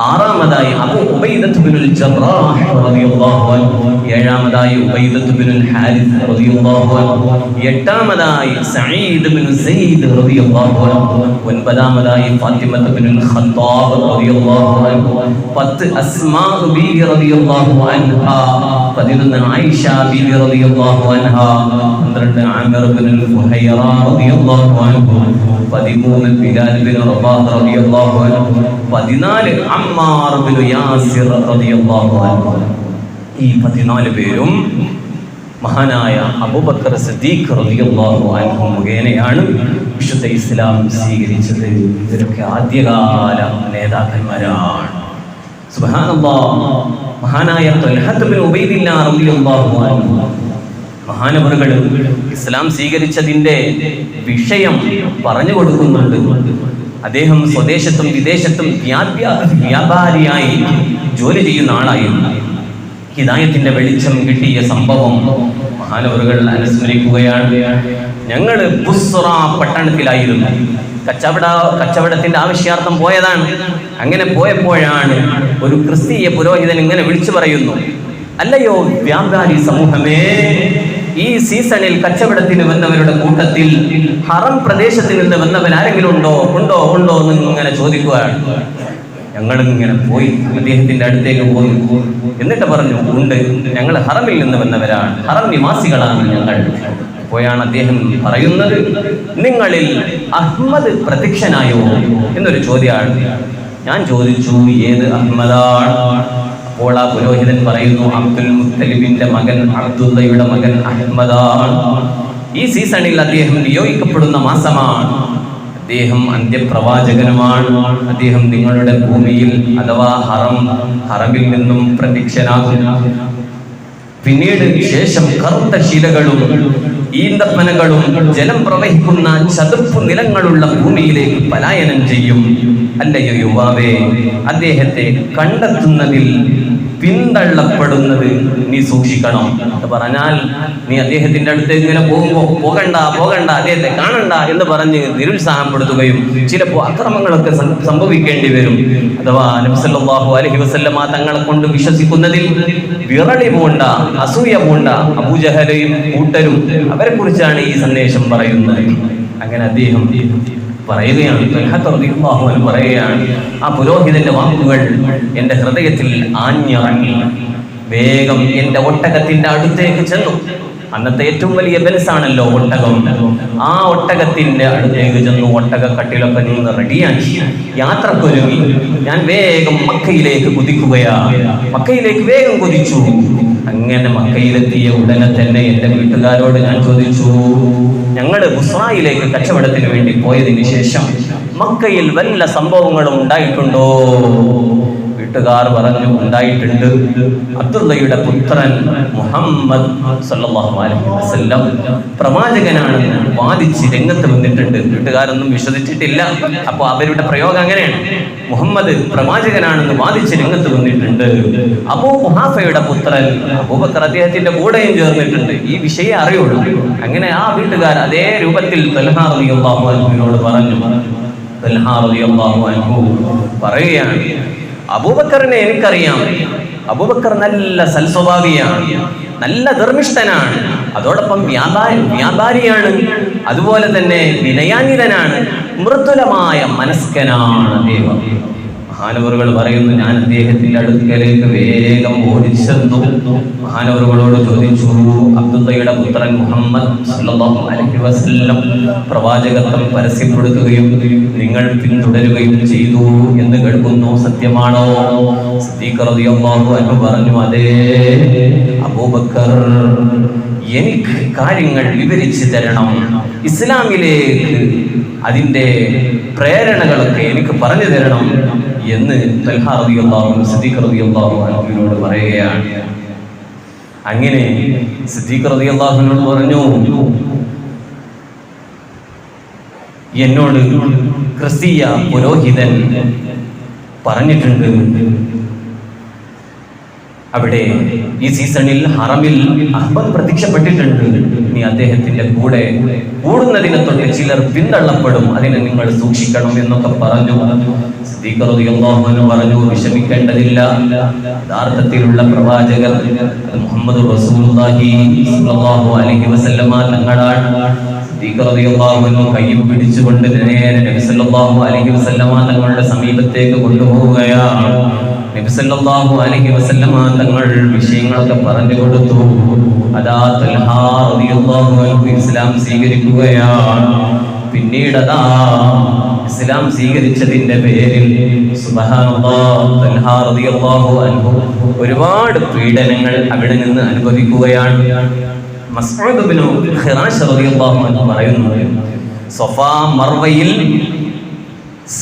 S1: ആറാമതായി അബൂ ഉബൈദത്ത് ഇബ്നുൽ ജറാഹ് റളിയല്ലാഹു അൻഹു. ഏഴാമതായി ഉബൈദത്ത് ഇബ്നുൽ ഹാരിസ് റളിയല്ലാഹു അൻഹു. എട്ടാമതായി സഈദ് ഇബ്നു സയ്യിദ് റളിയല്ലാഹു അൻഹു. ഒൻപതാമതായി ഫാത്തിമത്ത് ഇബ്നുൽ ഖത്താബ് റളിയല്ലാഹു അൻഹു. 10 അസ്മാ ബീവി റളിയല്ലാഹു അൻഹാ. 11 ആയിഷ ബീവി റളിയല്ലാഹു അൻഹാ. 12 ആമിർ ഇബ്നുൽ ഫുഹൈറ റളിയല്ലാഹു അൻഹു. 13 ബിലാൽ ഇബ്നു റബാഹ് റളിയല്ലാഹു അൻഹു. 14 അമ്മാർ ഇബ്നു യാസിർ റളിയല്ലാഹു അൻഹു. ഈ 14 പേരും മഹാനായ അബൂബക്കർ സിദ്ദീഖ് റളിയല്ലാഹു അൻഹു മുഖേനയാണ് വിശുദ്ധ ഇസ്ലാം സ്വീകരിച്ചത്. ഇവരൊക്കെ ആദ്യകാല നേതാക്കന്മാരാണ്. സുബ്ഹാനല്ലാഹ്. മഹാനായ ത്വൽഹത്ത് ഇബ്നു ഉബൈദില്ലാഹ് റളിയല്ലാഹു അൻഹു മഹാനവറുകൾ ഇസ്ലാം സ്വീകരിച്ചതിന്റെ വിഷയം പറഞ്ഞു കൊടുക്കുന്നുണ്ട്. അദ്ദേഹം സ്വദേശത്തും വിദേശത്തും വ്യാപാരിയായി ജോലി ചെയ്യുന്ന ആളായിരുന്നു. ഹിദായത്തിന്റെ വെളിച്ചം കിട്ടിയ സംഭവം മഹാനവറുകൾ അനുസ്മരിക്കുകയാണ്. ഞങ്ങൾ ബുസ്റ പട്ടണത്തിലായിരുന്നു. കച്ചവടത്തിന്റെ ആവശ്യാർത്ഥം പോയതാണ്. അങ്ങനെ പോയപ്പോഴാണ് ഒരു ക്രിസ്തീയ പുരോഹിതൻ ഇങ്ങനെ വിളിച്ചു പറയുന്നു, അല്ലയോ വ്യാപാരി സമൂഹമേ, ഈ സീസണിൽ കച്ചവടത്തിന് വന്നവരുടെ കൂട്ടത്തിൽ ഹറം പ്രദേശത്തിൽ നിന്ന് വന്നവൻ ആരെങ്കിലും ഉണ്ടോ എന്ന് ഇങ്ങനെ ചോദിക്കുകയാണ്. ഞങ്ങളിങ്ങനെ പോയി അദ്ദേഹത്തിന്റെ അടുത്തേക്ക് പോയി. എന്നിട്ട് പറഞ്ഞു, ഉണ്ട്, ഞങ്ങൾ ഹറമിൽ നിന്ന് വന്നവരാണ്, ഹറം നിവാസികളാണ് ഞങ്ങൾ. അപ്പോഴാണ് അദ്ദേഹം പറയുന്നത്, നിങ്ങളിൽ അഹ്മദ് പ്രത്യക്ഷനായോ എന്നൊരു ചോദ്യമാണ്. ഞാൻ ചോദിച്ചു, ഏത് അഹ്മദാണ്? അപ്പോൾ ആ പുരോഹിതൻ പറയുന്നു, അബ്ദുൽ മുത്തലിബിന്റെ മകൻ അബ്ദുള്ളയുടെ മകൻ അഹ്മദാണ്. ഈ സീസണിൽ അദ്ദേഹം നിയോഗിക്കപ്പെടുന്ന മാസമാണ്. അദ്ദേഹം അന്ത്യപ്രവാചകനുമാണ്. അദ്ദേഹം നിങ്ങളുടെ ഭൂമിയിൽ അഥവാ ഹറമിൽ നിന്നും പ്രത്യക്ഷനാകും. പിന്നീട് ശേഷം കറുത്ത ശിലകളും ഈന്തപ്പനകളും ജലം പ്രവഹിക്കുന്ന ചതുപ്പ് നിലങ്ങളുള്ള ഭൂമിയിലേക്ക് പലായനം ചെയ്യും. അല്ലയോ യുവാവേ, അദ്ദേഹത്തെ കണ്ടെത്തുന്നതിൽ പിന്തള്ളപ്പെടുന്നത് നീ സൂക്ഷിക്കണം എന്ന് പറഞ്ഞാൽ, നീ അദ്ദേഹത്തിന്റെ അടുത്ത് ഇങ്ങനെ പോകണ്ട അദ്ദേഹത്തെ കാണണ്ട എന്ന് പറഞ്ഞ് നിരുത്സാഹപ്പെടുത്തുകയും ചിലപ്പോൾ അക്രമങ്ങളൊക്കെ സംഭവിക്കേണ്ടി വരും. അഥവാ നബി സല്ലല്ലാഹു അലൈഹി വസല്ലമ തങ്ങളെ കൊണ്ട് വിശ്വസിക്കുന്നതിൽ വിറളി പൂണ്ട, അസൂയ പൂണ്ട അബൂജഹലും കൂട്ടരും, അവരെ കുറിച്ചാണ് ഈ സന്ദേശം പറയുന്നത്. അങ്ങനെ അദ്ദേഹം പറയുകയാണ്, ആ പുരോഹിതന്റെ വാക്കുകൾ എന്റെ ഹൃദയത്തിൽ ആഞ്ഞിറങ്ങി. വേഗം എന്റെ ഒട്ടകത്തിന്റെ അടുത്തേക്ക് ചെന്നു. അന്നത്തെ ഏറ്റവും വലിയ ബെൻസാണല്ലോ ഒട്ടകം. ആ ഒട്ടകത്തിന്റെ അടുത്തേക്ക് ചെന്നു. ഒട്ടകക്കട്ടിലൊക്കെ നിന്ന് റെഡിയാക്കി യാത്രക്കൊരുങ്ങി. ഞാൻ വേഗം മക്കയിലേക്ക് കുതിക്കുകയാണ്. മക്കയിലേക്ക് വേഗം കുതിച്ചു. അങ്ങനെ മക്കയിലെത്തിയ ഉടനെ തന്നെ എന്റെ വീട്ടുകാരോട് ഞാൻ ചോദിച്ചു, ഞങ്ങള് ബുസ്റയിലേക്ക് കച്ചവടത്തിന് വേണ്ടി പോയതിനു ശേഷം മക്കയിൽ വല്ല സംഭവങ്ങളും ഉണ്ടായിട്ടുണ്ടോ? വീട്ടുകാർ പറഞ്ഞു, ഉണ്ടായിട്ടുണ്ട്. അബ്ദുള്ളയുടെ പുത്രൻ മുഹമ്മദ് സല്ലല്ലാഹു അലൈഹി വസല്ലം പ്രവാചകനാണെന്ന് വാദിച്ച് രംഗത്ത് വന്നിട്ടുണ്ട്. വീട്ടുകാരൊന്നും വിശ്വസിച്ചിട്ടില്ല. അപ്പോൾ അവരുടെ പ്രയോഗം അങ്ങനെയാണ്, മുഹമ്മദ് പ്രവാചകനാണെന്ന് വാദിച്ച് രംഗത്ത് വന്നിട്ടുണ്ട്. അബൂ ഖുഹാഫയുടെ പുത്രൻ അബൂബക്കർ അദ്ദേഹത്തിന്റെ കൂടെയും ചേർന്നിട്ടുണ്ട്. ഈ വിഷയം അറിയുള്ളൂ. അങ്ങനെ ആ വീട്ടുകാർ അതേ രൂപത്തിൽ തൽഹാ റളിയല്ലാഹു അൻഹുവിനോട് പറഞ്ഞു. തൽഹാ റളിയല്ലാഹു അൻഹു പറയുകയാണ്, അബൂബക്കറിനെ എനിക്കറിയാം. അബൂബക്കർ നല്ല സൽസ്വഭാവിയാണ്, നല്ല ധർമ്മിഷ്ഠനാണ്, അതോടൊപ്പം വ്യാപാരിയാണ്, അതുപോലെ തന്നെ വിനയാന്വിതനാണ്, മൃദുലമായ മനസ്കനാണ് അദ്ദേഹം. മഹാനവറുകൾ പറയുന്നു, ഞാൻ അദ്ദേഹത്തിന്റെ അടുക്കലേക്ക് വേഗം ഓടിച്ചെന്നു. മഹാനവറുകളോട് ചോദിച്ചു, അബ്ദുള്ളയുടെ പുത്രൻ മുഹമ്മദ് സല്ലല്ലാഹു അലൈഹി വസല്ലം പ്രവാചകത്വം പരസ്യപ്പെടുത്തുകയും നിങ്ങൾ പിന്തുടരുകയും ചെയ്തു എന്ന് കേൾക്കുന്നു, സത്യമാണോ? സിദ്ദീഖ് റളിയല്ലാഹു അൻഹു പറഞ്ഞു, അതേ അബൂബക്കർ, എനിക്ക് കാര്യങ്ങൾ വിവരിച്ചു തരണം, ഇസ്ലാമിലേക്ക് അതിൻ്റെ പ്രേരണകളൊക്കെ എനിക്ക് പറഞ്ഞു തരണം എന്ന് തൽഹ റളിയല്ലാഹു അൻഹു സിദ്ദീഖ് റളിയല്ലാഹു അൻഹുവിനോട് പറയുകയാണ്. അങ്ങനെ സിദ്ദീഖ് റളിയല്ലാഹു അൻഹു പറഞ്ഞു, എന്നോട് ക്രിസ്തീയ പുരോഹിതൻ പറഞ്ഞിട്ടുണ്ട്, അവിടെ ഈ സീസണിൽ ഹറമിൽ അഹ്മദ് പ്രത്യക്ഷപ്പെട്ടിട്ടുണ്ട്, നീ അദ്ദേഹത്തിന്റെ കൂടെ കൂടുന്നതിനെ തൊട്ട് ചിലർ പിന്തള്ളപ്പെടും, അതിനെ നിങ്ങൾ സൂക്ഷിക്കണം എന്നൊക്കെ പറഞ്ഞു. സിദ്ദീഖ് റളിയല്ലാഹു അൻഹു പറഞ്ഞു, വിഷമിക്കേണ്ടതില്ല, യഥാർത്ഥത്തിലുള്ള പ്രവാചകർ മുഹമ്മദ് റസൂലുള്ളാഹി സ്വല്ലല്ലാഹു അലൈഹി വസല്ലമ തങ്ങളാണ്. സിദ്ദീഖ് റളിയല്ലാഹു അൻഹു കൈയും പിടിച്ചുകൊണ്ട് നേരെ നബി സല്ലല്ലാഹു അലൈഹി വസല്ലമ തങ്ങളുടെ സമീപത്തേക്ക് കൊണ്ടുപോവുകയാണ്. നബി സല്ലല്ലാഹു അലൈഹി വസല്ലമ തങ്ങൾ വിഷയങ്ങളൊക്കെ പറഞ്ഞു കൊടുത്തു. അതാ തൽഹ റളിയല്ലാഹു അൻഹു ഇസ്ലാം സ്വീകരിക്കുകയാണ്. പിന്നീട് അതാ ഇസ്ലാം സ്വീകരിച്ചതിന്റെ പേരിൽ സുബ്ഹാനല്ലാഹ് തൽഹ റളിയല്ലാഹു അൻഹു ഒരുപാട് പീഡനങ്ങൾ അവിടെ നിന്ന് അനുഭവിക്കുകയാണ്. മസ്ഊദ് ഇബ്നു ഖിറാശ് റളിയല്ലാഹു അൻഹു പറയുന്നു, സഫാ മർവയിൽ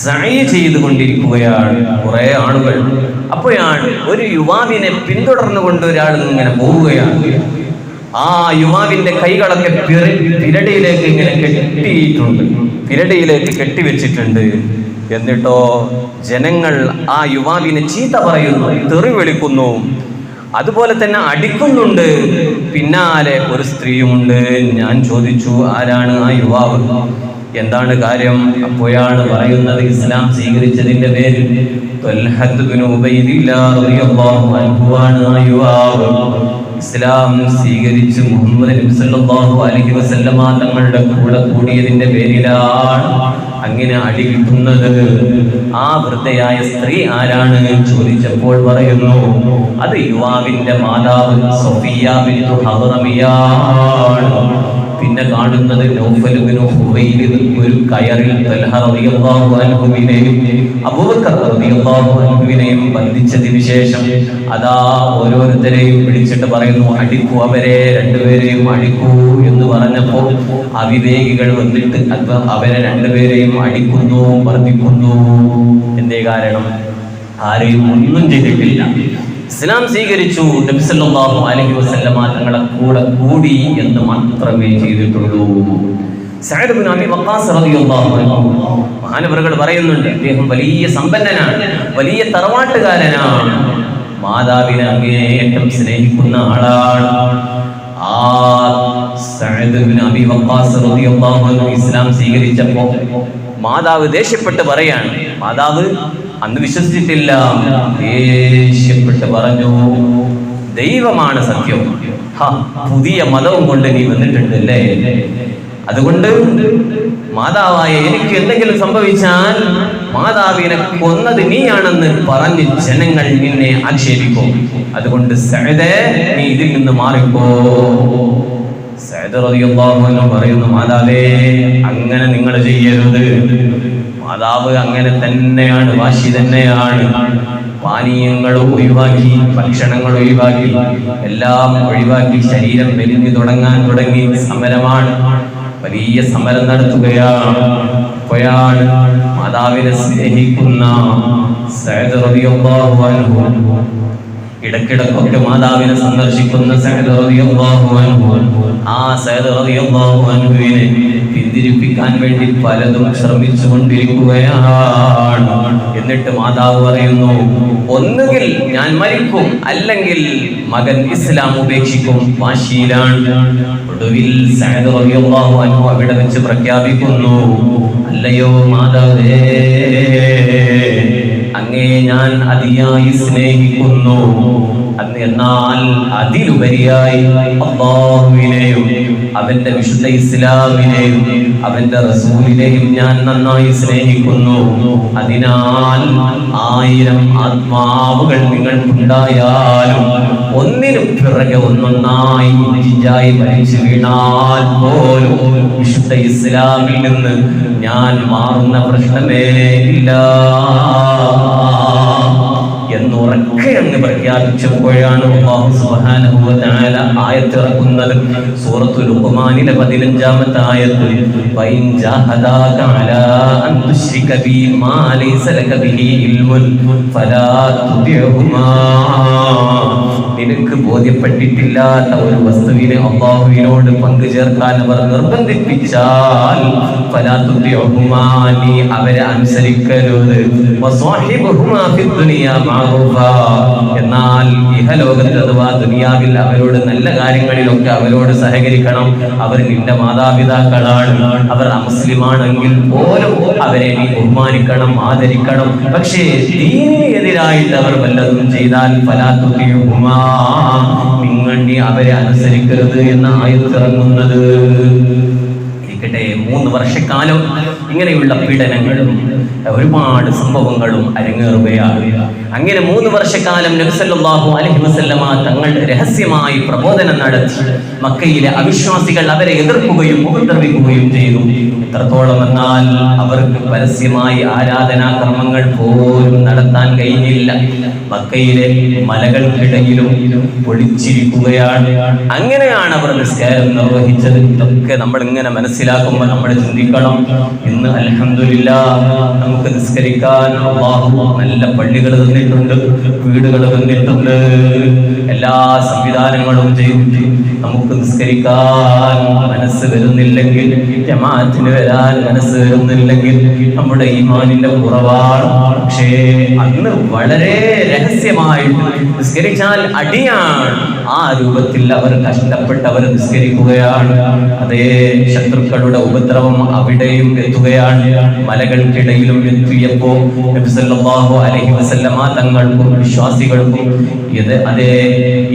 S1: സഅയ് ചെയ്തുകൊണ്ടിരിക്കുകയാണ് കുറെ ആളുകൾ. അപ്പോഴാണ് ഒരു യുവാവിനെ പിന്തുടർന്നുകൊണ്ട് ഒരാൾ ഇങ്ങനെ പോവുകയാണ്. ആ യുവാവിന്റെ കൈകളൊക്കെ പിരടിയിലേക്ക് ഇങ്ങനെ കെട്ടിയിട്ടുണ്ട്, പിരടിയിലേക്ക് കെട്ടിവെച്ചിട്ടുണ്ട്. എന്നിട്ടോ ജനങ്ങൾ ആ യുവാവിനെ ചീത്ത പറയുന്നു, തെറി വിളിക്കുന്നു, അതുപോലെ തന്നെ അടിക്കുന്നുണ്ട്. പിന്നാലെ ഒരു സ്ത്രീയുമുണ്ട്. ഞാൻ ചോദിച്ചു, ആരാണ് ആ യുവാവ്, എന്താണ് കാര്യം? അപ്പോഴാണ് പറയുന്നത്, ഇസ്ലാം സ്വീകരിച്ചതിന്റെ പേരിൽ ത്വൽഹത്ത് ബിൻ ഉബൈദില്ലാഹ് റളിയല്ലാഹു അൻഹു ആണ് ആ യുവാവ്. ഇസ്ലാം സ്വീകരിച്ച് മുഹമ്മദ് നബി സല്ലല്ലാഹു അലൈഹി വസല്ലമ തങ്ങളുടെ കൂടെ കൂടിയതിന്റെ പേരിലാണ് അങ്ങനെ അടി കിട്ടുന്നത്. ആ വൃദ്ധയായ സ്ത്രീ ആരാണ് ചോദിച്ചപ്പോൾ പറയുന്നു, അത് യുവാവിന്റെ മാതാവ് സഫിയ ബിൻതു ഹദ്റമിയാണ്. പിന്നെ കാണുന്നത് നൗഫൽ ഇബ്നു ഹുവൈലിദ് ഒരു കയറിൽ തൽഹ റളിയല്ലാഹു അൻഹുവിനെയും അബൂബക്കർ റളിയല്ലാഹു അൻഹുവിനെയും ബന്ധിച്ചതിനു ശേഷം അതാ ഓരോരുത്തരെയും വിളിച്ചിട്ട് പറയുന്നു, അടിക്കൂ, അവരെ രണ്ടുപേരെയും അടിക്കൂ എന്ന് പറഞ്ഞപ്പോൾ അവിവേകികൾ വന്നിട്ട് അവരെ രണ്ടുപേരെയും അടിക്കുന്നു, വർദ്ധിക്കുന്നു. എന്തേ കാരണം? ആരെയും ഒന്നും ചെയ്തിട്ടില്ല, ഇസ്ലാം സ്വീകരിച്ചു, നബി സല്ലല്ലാഹു അലൈഹി വസല്ലമ തങ്ങളെ കൂടെ കൂടി എന്ന് മാത്രമേ ചെയ്തിട്ടുള്ളൂ. സഅദ് ഇബ്നു അബി വഖാസ് റളിയല്ലാഹു അൻഹു മഹാനവറുകൾ പറയുന്നുണ്ട്, അദ്ദേഹം വലിയ സമ്പന്നനാണ്, വലിയ തറവാട്ടുകാരനാണ്, മാതാവിനെ അങ്ങേയറ്റം സ്നേഹിക്കുന്ന ആളാണ്. ആ സഅദ് ഇബ്നു അബി വഖാസ് റളിയല്ലാഹു അൻഹു ഇസ്ലാം സ്വീകരിച്ചപ്പോൾ മാതാവ് ദേഷ്യപ്പെട്ട് പറയാണ്. മാതാവ് അന്ന് വിശ്വസിച്ചിട്ടില്ല. ദേഷ്യപ്പെട്ട് പറഞ്ഞു, ദൈവമാണ് സത്യം, പുതിയ മതവും കൊണ്ട് നീ വന്നിട്ടുണ്ട് അല്ലേ, അതുകൊണ്ട് മാതാവായ എനിക്ക് എന്തെങ്കിലും സംഭവിച്ചാൽ മാതാവിനെ കൊന്നത് നീയാണെന്ന് പറഞ്ഞ് ജനങ്ങൾ നിന്നെ ആക്ഷേപിക്കും, അതുകൊണ്ട് സഅദേ നീ ഇതിൽ നിന്ന് മാറിപ്പോ. സഅദ് റളിയല്ലാഹു അൻഹു പറയുന്നു, മാതാവേ അങ്ങനെ നിങ്ങൾ ചെയ്യരുത്. മാതാവ് അങ്ങനെ തന്നെയാണ്, വാശി തന്നെയാണ്. പാനീയങ്ങൾ ഒഴിവാക്കി, ഭക്ഷണങ്ങൾ ഒഴിവാക്കി, എല്ലാം ഒഴിവാക്കി ശരീരം മെലിഞ്ഞു തുടങ്ങി സമരമാണ്, വലിയ സമരം നടത്തുകയാണ്. അപ്പോഴാണ് മാതാവിനെ സ്നേഹിക്കുന്ന സഅദ് റളിയല്ലാഹു അൻഹു, ഇടക്കിടക്കൊക്കെ മാതാവിനെ സന്ദർശിക്കുന്ന സഅദ് റളിയല്ലാഹു അൻഹു, ആ സഅദ് റളിയല്ലാഹു അൻഹുവിനെ പിന്തിരിപ്പിക്കാൻ വേണ്ടി പലതും ശ്രമിച്ചു കൊണ്ടിരിക്കുകയാണ്. എന്നിട്ട് മാതാവ് പറയുന്നു, ഒന്നുകിൽ ഞാൻ മരിക്കും, അല്ലെങ്കിൽ മകൻ ഇസ്ലാം ഉപേക്ഷിക്കും. വാശിയിലാണ്. ഒടുവിൽ സഅദ് റളിയല്ലാഹു അൻഹു അവിടെ വെച്ച് പ്രഖ്യാപിക്കുന്നു, അല്ലയോ മാതാവേ, അങ്ങേ ഞാൻ അതിയായി സ്നേഹിക്കുന്നു, എന്നാൽ അതിലുപരിയായി അല്ലാഹുവിനെയും അവന്റെ വിശുദ്ധ ഇസ്ലാമിനെയും അവന്റെ റസൂലിനെയും ഞാൻ നന്നായി സ്നേഹിക്കുന്നു. അതിനാൽ 1000 ആത്മാവുകൾ നിങ്ങൾക്കുണ്ടായാലും ഒന്നിനു പിറകെ ഒന്നൊന്നായി ജിഞ്ചായി മരിച്ചു വീണാൽ പോലും വിശുദ്ധ ഇസ്ലാമിൽ നിന്ന് ഞാൻ മാറുന്ന പ്രശ്നമേ ഇല്ല എന്നുറക്കെ അങ്ങ് പ്രഖ്യാപിച്ചപ്പോഴാണ് അല്ലാഹു സുബ്ഹാനഹു വ തആല ആയത്ത് ഇറക്കുന്നത്. സൂറത്തുൽ ലുഖ്മാനിലെ 15-ാമത്തെ ആയത്ത്, വഇൻ ജാഹദാക അലാ അൻ തുശ്രിക ബി മാ ലൈസ ലക ബിഹി ഇൽമുൻ ഫലാ തുതിഉഹുമാ. നിനക്ക് ബോധ്യപ്പെട്ടിട്ടില്ലാത്ത ഒരു വസ്തുവിനെ അല്ലാഹുവിനോട് പങ്കു ചേർക്കാൻ അവർ നിർബന്ധിപ്പിച്ചാൽ ഫലാ തുതിഉഹുമാ, നീ അവരെ അനുസരിക്കരുത്. വസ്വാഹിബുഹുമാ ഫിദ് ദുനിയാ മഅറൂഫാ, എന്നാൽ ഇഹലോകത്ത് അഥവാ ദുനിയാവിൽ അവരോട് നല്ല കാര്യങ്ങളിലൊക്കെ അവരോട് സഹകരിക്കണം. അവർ നിന്റെ മാതാപിതാക്കളാണ്, അവർ അമുസ്ലിമാണെങ്കിൽ പോലും അവരെ നീ ബഹുമാനിക്കണം, ആദരിക്കണം. പക്ഷേ ദീനിനെതിരായിട്ട് അവർ വല്ലതും ചെയ്താൽ ഫലാ തുതിഉഹുമാ, നിങ്ങൾ നീ അവരെ അനുസരിക്കരുത് എന്ന ആയത്തിറങ്ങുന്നത്. 3 വർഷക്കാലം ഇങ്ങനെയുള്ള പീഡനങ്ങളും ഒരുപാട് സംഭവങ്ങളും അരങ്ങേറുകയാണ്. അങ്ങനെ 3 വർഷക്കാലം നബി സല്ലല്ലാഹു അലൈഹി വസല്ലമ തങ്ങൾ രഹസ്യമായി പ്രബോധനം നടത്തി. മക്കയിലെ അവിശ്വാസികൾ അവരെ എതിർക്കുകയും ഉപദ്രവിക്കുകയും ചെയ്തു. എത്രത്തോളം എന്നാൽ അവർക്ക് പരസ്യമായി ആരാധനാ കർമ്മങ്ങൾ പോലും നടത്താൻ കഴിഞ്ഞില്ല. മക്കയിലെ മലകൾക്കിടയിലും ഒളിച്ചിരിക്കുകയാണ്. അങ്ങനെയാണ് അവർ നിസ്കാരം നിർവഹിച്ചത്. ഇതൊക്കെ നമ്മൾ ഇങ്ങനെ മനസ്സിലാക്കുമ്പോൾ നമ്മൾ ചിന്തിക്കണം, ഇന്ന് അൽഹംദുലില്ലാഹ് നമുക്ക് നിസ്കരിക്കാൻ അല്ലാഹു നല്ല പള്ളികൾ തന്നിട്ടുണ്ട്, വീടുകൾ തന്നിട്ടുണ്ട്, എല്ലാ സംവിധാനങ്ങളും ചെയ്തിട്ട് നമുക്ക് നിസ്കരിക്കാൻ മനസ്സ് വരുന്നില്ലെങ്കിൽ, ജമാഅത്തിന് വരാൻ മനസ്സ് വരുന്നില്ലെങ്കിൽ നമ്മുടെ ഈമാനിന്റെ കുറവാണ്. പക്ഷേ അന്ന് വളരെ രഹസ്യമായിട്ട് നിസ്കരിച്ചാൽ അടിയാണ്. ആ രൂപത്തിൽ അവർ കഷ്ടപ്പെട്ടവർ നിസ്കരിക്കുകയാണ്. അതേ ശത്രുക്കളുടെ ഉപദ്രവം അവിടെയും എത്തുകയാണ്. മലകൾക്കിടയിലും എത്തിയപ്പോ നബി സല്ലല്ലാഹു അലൈഹി വസല്ലമ തങ്ങൾക്കും വിശ്വാസികൾക്കും അതേ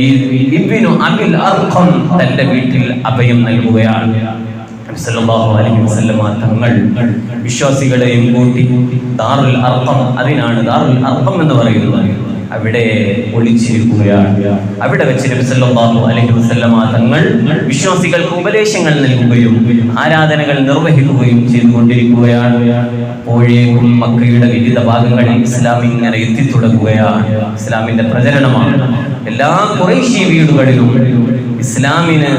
S1: ഈ ഇബ്നു അബിൽ അർഖം തന്റെ വീട്ടിൽ അഭയം നൽകുകയാണ്. നബി സല്ലല്ലാഹു അലൈഹി വസല്ലമ തങ്ങൾ വിശ്വാസികളെയും കൂട്ടി ദാറുൽ അർഖം, അതിനാണ് ദാറുൽ അർഖം എന്ന് പറയുന്നത്, അവിടെ ഒളിച്ചിരിക്കുകയാണ്. അവിടെ വെച്ച് നബി സല്ലല്ലാഹു അലൈഹി വസല്ലമ തങ്ങൾ വിശ്വാസികൾക്ക് ഉപദേശങ്ങൾ നൽകുകയും ആരാധനകൾ നിർവഹിക്കുകയും ചെയ്തുകൊണ്ടിരിക്കുകയാണ്. അപ്പോഴേക്കും മക്കയുടെ വിവിധ ഭാഗങ്ങളിൽ ഇസ്ലാം ഇങ്ങനെ എത്തിത്തുടങ്ങുകയാണ്. ഇസ്ലാമിന്റെ പ്രചരണമാണ്. എല്ലാ ഖുറൈശി വീടുകളിലും ഇസ്ലാമിന്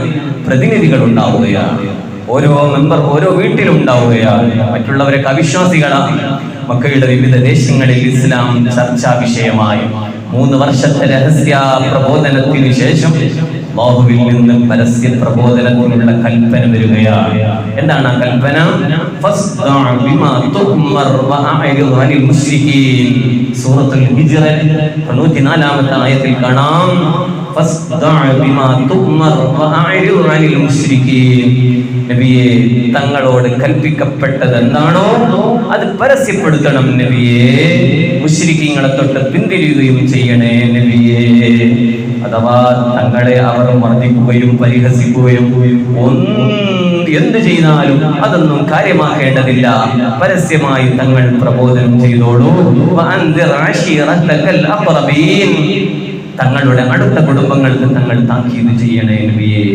S1: പ്രതിനിധികൾ ഉണ്ടാവുകയാണ്. ഓരോ മെമ്പർ ഓരോ വീട്ടിലും ഉണ്ടാവുകയാണ്. മറ്റുള്ളവരൊക്കെ അവിശ്വാസികളാണ്. മക്കയുടെ വിവിധ ദേശങ്ങളിൽ ഇസ്ലാം ചർച്ചാ വിഷയമായി. 3 വർഷത്തെ രഹസ്യ പ്രബോധനത്തിന് ശേഷം അല്ലാഹുവിൽ നിന്ന് പരസ്യ പ്രബോധനത്തിനുള്ള കൽപ്പന വരികയാണ്. എന്താണ് ആ കൽപ്പന? ഫസ്ദഅ ബിമാ തുഅ്മർ വഅഅരിദ് അനിൽ മുശ്രികീൻ. സൂറത്തുൽ ഹിജ്റ 94-ാമത്തെ ആയത്തിൽ കാണാം, ഫസ്ദഅ ബിമാ തുഅ്മർ വഅഅരിദ് അനിൽ മുശ്രികീൻ. നബിയെ, തങ്ങളോട് കൽപ്പിക്കപ്പെട്ടത് എന്താണോ അത് പരസ്യപ്പെടുത്തണം നബിയെ. മുശ്രിക്കീങ്ങളെ തൊട്ട് പിന്തിരിയുകയും ചെയ്യണേ നബിയെ. അഥവാ തങ്ങളെ അവർ മർദ്ദിക്കുകയും പരിഹസിക്കുകയും എന്ത് ചെയ്താലും അതൊന്നും കാര്യമാക്കേണ്ടതില്ല. പരസ്യമായി തങ്ങൾ പ്രബോധനം ചെയ്തോളൂ. തങ്ങളുടെ അടുത്ത കുടുംബങ്ങൾക്ക് തങ്ങൾ താക്കീത് ചെയ്യണേ നബിയെ.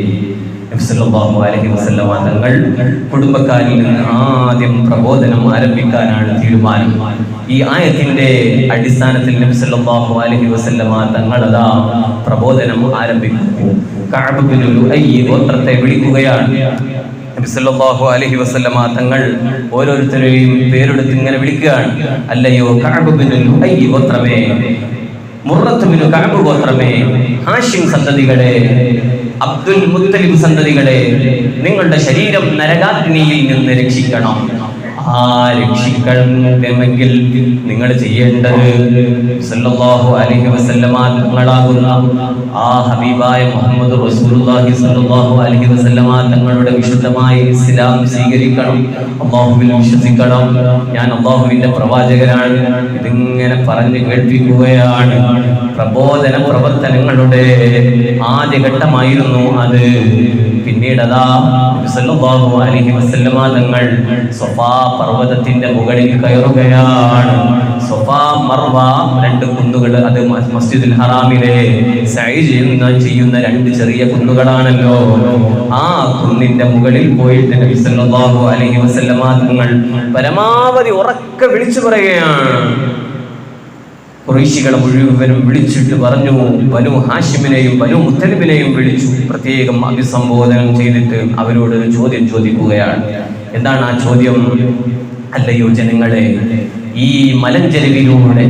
S1: നബി സല്ലല്ലാഹു അലൈഹി വസല്ലമ തങ്ങൾ കുടുംബക്കാരിൽ നിന്ന് ആദ്യം പ്രബോധനം ആരംഭിക്കാനാണ് തീരുമാനം. ഈ ആയത്തിന്റെ അടിസ്ഥാനത്തിൽ നബി സല്ലല്ലാഹു അലൈഹി വസല്ലമ തങ്ങൾ അതാ പ്രബോധനം ആരംഭിക്കുന്നു. കഅബ് ബിൻ ലുഅയ് ഗോത്രത്തെ വിളിക്കുകയാണ്. നബി സല്ലല്ലാഹു അലൈഹി വസല്ലമ തങ്ങൾ ഓരോരുത്തരെയും പേരെടുത്ത് ഇങ്ങനെ വിളിക്കുകയാണ്. അല്ലയോ കഅബ് ബിൻ ലുഅയ് ഗോത്രമേ, മുർറത്ത് ബിൻ കഅബ് ഗോത്രമേ, ഹാഷിം സന്തതികളെ, അബ്ദുൽ മുത്തലിബ് സന്തതികളെ, നിങ്ങളുടെ ശരീരം നരകാഗ്നിയിൽ നിന്ന് രക്ഷിക്കണം. ആ രക്ഷിക്കണമെങ്കിൽ നിങ്ങൾ ചെയ്യേണ്ടത് സല്ലല്ലാഹു അലൈഹി വസല്ലമ തങ്ങളാകുന്ന ആ ഹബീബായ മുഹമ്മദ് റസൂലുള്ളാഹി സല്ലല്ലാഹു അലൈഹി വസല്ലമ തങ്ങളുടെ വിശുദ്ധമായ ഇസ്ലാം സ്വീകരിക്കണം, അല്ലാഹുവിൽ വിശ്വസിക്കണം, ഞാൻ അല്ലാഹുവിന്റെ പ്രവാചകനാണ്, ഇതിങ്ങനെ പറഞ്ഞു കേൾപ്പിക്കുകയാണ്. പ്രബോധന പ്രവർത്തനങ്ങളുടെ ആദ്യഘട്ടമായിരുന്നു അത്. പിന്നീട് അതാ സല്ലല്ലാഹു അലൈഹി വസല്ലമ തങ്ങൾ സ്വഫാ പർവ്വതത്തിന്റെ മുകളിൽ കയറുകയാണ്. സ്വഫാ മർവ രണ്ട് കുന്നുകൾ, അത് മസ്ജിദുൽ ഹറാമിലെ സഅയ് ചെയ്യുന്ന രണ്ട് ചെറിയ കുന്നുകളാണല്ലോ. ആ കുന്നിന്റെ മുകളിൽ പോയിട്ട് നബി സല്ലല്ലാഹു അലൈഹി വസല്ലമ തങ്ങൾ പരമാവധി ഉറക്കെ വിളിച്ചു പറയുകയാണ്. ഖുറൈശികളെ മുഴുവനും വിളിച്ചിട്ട് പറഞ്ഞു, ബനു ഹാഷിമിനെയും ബനു മുത്തലിബിനെയും വിളിച്ചു പ്രത്യേകം അഭിസംബോധനം ചെയ്തിട്ട് അവരോട് ഒരു ചോദ്യം ചോദിക്കുകയാണ്. എന്താണ് ആ ചോദ്യം? അല്ലയോ ജനങ്ങളെ, ഈ മലഞ്ചെരുവിലൂടെ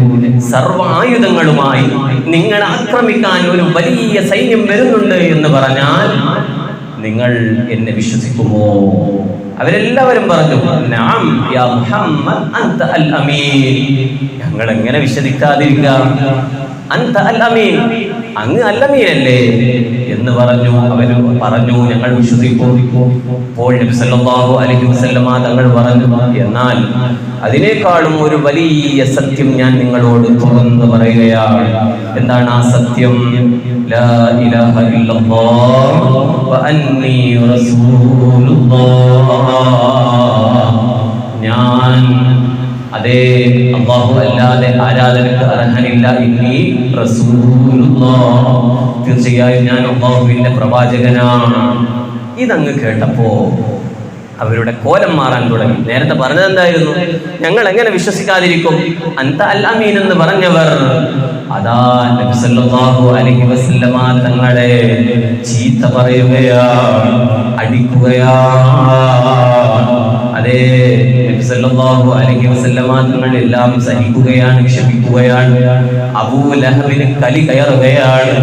S1: സർവ ആയുധങ്ങളുമായി നിങ്ങളെ ആക്രമിക്കാൻ ഒരു വലിയ സൈന്യം വരുന്നുണ്ട് എന്ന് പറഞ്ഞാൽ നിങ്ങൾ എന്നെ വിശ്വസിക്കുമോ? അവരെല്ലാവരും പറഞ്ഞു, നഅം യാ മുഹമ്മദ് അൻത അൽ അമീൻ. ഞങ്ങൾ എങ്ങനെ വിശ്വസിക്കാതിരിക്കാം? അൻത അൽ അമീൻ, അങ്ങ് അൽ അമീനല്ലേ എന്ന് പറഞ്ഞു. അവർ പറഞ്ഞു, ഞങ്ങൾ വിശ്വസിക്കും. അപ്പോൾ നബി സല്ലല്ലാഹു അലൈഹി വസല്ലമ തങ്ങൾ പറഞ്ഞു, എന്നാൽ അതിനേക്കാളും ഒരു വലിയ സത്യം ഞാൻ നിങ്ങളോട് തുറന്നു പറയുകയാണ്. എന്താണ് ആ സത്യം? ലാ ഇലാഹ ഇല്ലല്ലാഹ് വ അന്നീ റസൂലുള്ളാഹ്. ഞാൻ അതേ അല്ലാഹു അല്ലാതെ ആരാധനക്ക് അർഹനില്ല, ഇന്നി റസൂലുള്ളാഹ്, തീർച്ചയായും ഞാൻ അല്ലാഹുവിന്റെ പ്രവാചകനാണ്. ഇതങ്ങ് കേട്ടപ്പോ അവരുടെ കോലം മാറാൻ തുടങ്ങി. നേരത്തെ പറഞ്ഞത് എന്തായിരുന്നു? ഞങ്ങൾ എങ്ങനെ വിശ്വസിക്കാതിരിക്കും? അൻത അൽ അമീൻ എന്ന് പറഞ്ഞവർ അതാ നബി സല്ലല്ലാഹു അലൈഹി വസല്ലമ തങ്ങളെ ചീത്ത പറയുകയാണ്, അടിക്കുകയാണ്. അതേ നബി സല്ലല്ലാഹു അലൈഹി വസല്ലമ തങ്ങൾ എല്ലാം സഹിക്കുകയാണ്, ക്ഷമിക്കുകയാണ്. അബൂ ലഹബിന് കലി കയറുകയാണ്.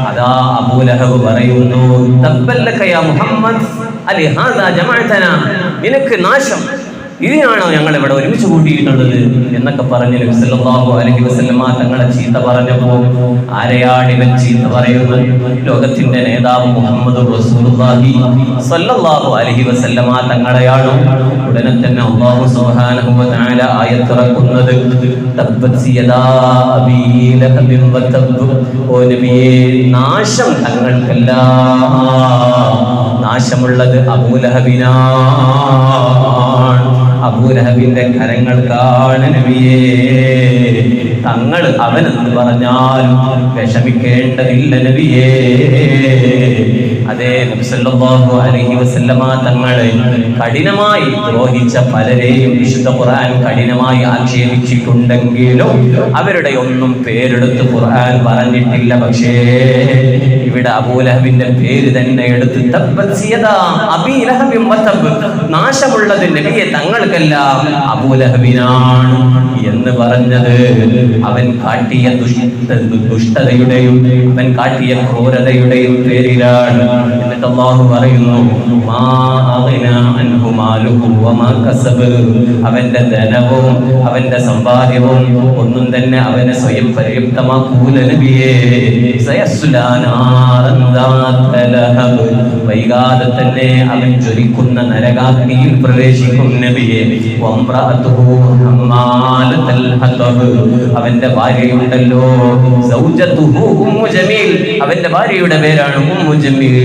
S1: അതാ അബൂ ലഹബ് പറയുന്നു, തബ്ബല്ലക യാ മുഹമ്മദ് അലിഹാദാ ജമഅതനാ, നിനക്ക് നാശം, ഇതിനാണോ ഞങ്ങൾ ഇവിടെ ഒരുമിച്ച് കൂട്ടിയിട്ടുള്ളത് എന്നൊക്കെ പറഞ്ഞ് നബി സല്ലല്ലാഹു അലൈഹി വസല്ലമ തങ്ങളെ ചീത്ത പറഞ്ഞപ്പോൾ ആരെയാണ് ഇവൻ ചീത്ത പറയുന്നത്? ലോകത്തിന്റെ നേതാവ് മുഹമ്മദ് റസൂലുള്ളാഹി സല്ലല്ലാഹു അലൈഹി വസല്ലമ തങ്ങളെയാണ്. ഉടനെ തന്നെ അല്ലാഹു സുബ്ഹാനഹു വ തആല ആയത്തിറക്കുന്നത്, തബ്ബത് യദാ അബീ ലഹബിൻ വ തബ്ബ്. ഓ നബിയേ, നാശം തങ്ങൾക്കെല്ലാം, നാശമുള്ളത് അബൂലഹബിനാണ്, അബൂലഹബിന്റെ കരങ്ങൾക്കാണ് നബിയേ. തങ്ങൾ അവനെന്ന് പറഞ്ഞാൽ വിഷമിക്കേണ്ടതില്ല നബിയേ. അതേ നബി സല്ലല്ലാഹു അലൈഹി വസല്ലമ തങ്ങളെ കഠിനമായി ദ്രോഹിച്ച പലരെയും വിശുദ്ധ ഖുർആൻ കഠിനമായി ആക്ഷേപിച്ചിട്ടുണ്ടെങ്കിലും അവരുടെ ഒന്നും പേരെടുത്ത് ഖുർആൻ പറഞ്ഞിട്ടില്ല. പക്ഷേ ഇവിടെ അബൂലഹബിന്റെ പേര് തന്നെ എടുത്ത് തബ്ബത് യദാ അബീ ലഹബിൻ വ തബ്ബ്, നാശമുള്ളത് നബിയെ തങ്ങൾക്കെല്ലാം അബൂലഹബിനാണ് എന്ന് പറഞ്ഞത് അവൻ കാട്ടിയ ദുഷ്ടതയുടെയും അവൻ കാട്ടിയ ക്രൂരതയുടെയും പേരിലാണ്. എന്നിട്ട് അല്ലാഹു പറയുന്നു, മാ അഗ്നാ അൻഹു മാലുഹു വമാ കസബ്, അവന്റെ ധനവും അവന്റെ സമ്പാദ്യവും ഒന്നും തന്നെ അവനെ സ്വയം പര്യാപ്തമാക്കൂല നബിയേ. സയസ്ലാ നാറൻ ദാത ലഹബ്, വൈകാതെ തന്നെ അവൻ ജ്വലിക്കുന്ന നരകാഗ്നിയിൽ പ്രവേശിക്കും നബിയേ. വംറഅതുഹു ഹമ്മാലത്തുൽ ഹതബ്, അവന്റെ ഭാര്യയുണ്ടല്ലോ, സൗജതുഹു ഉമ്മു ജമീൽ, അവന്റെ ഭാര്യയുടെ പേരാണ് ഉമ്മു ജമീൽ.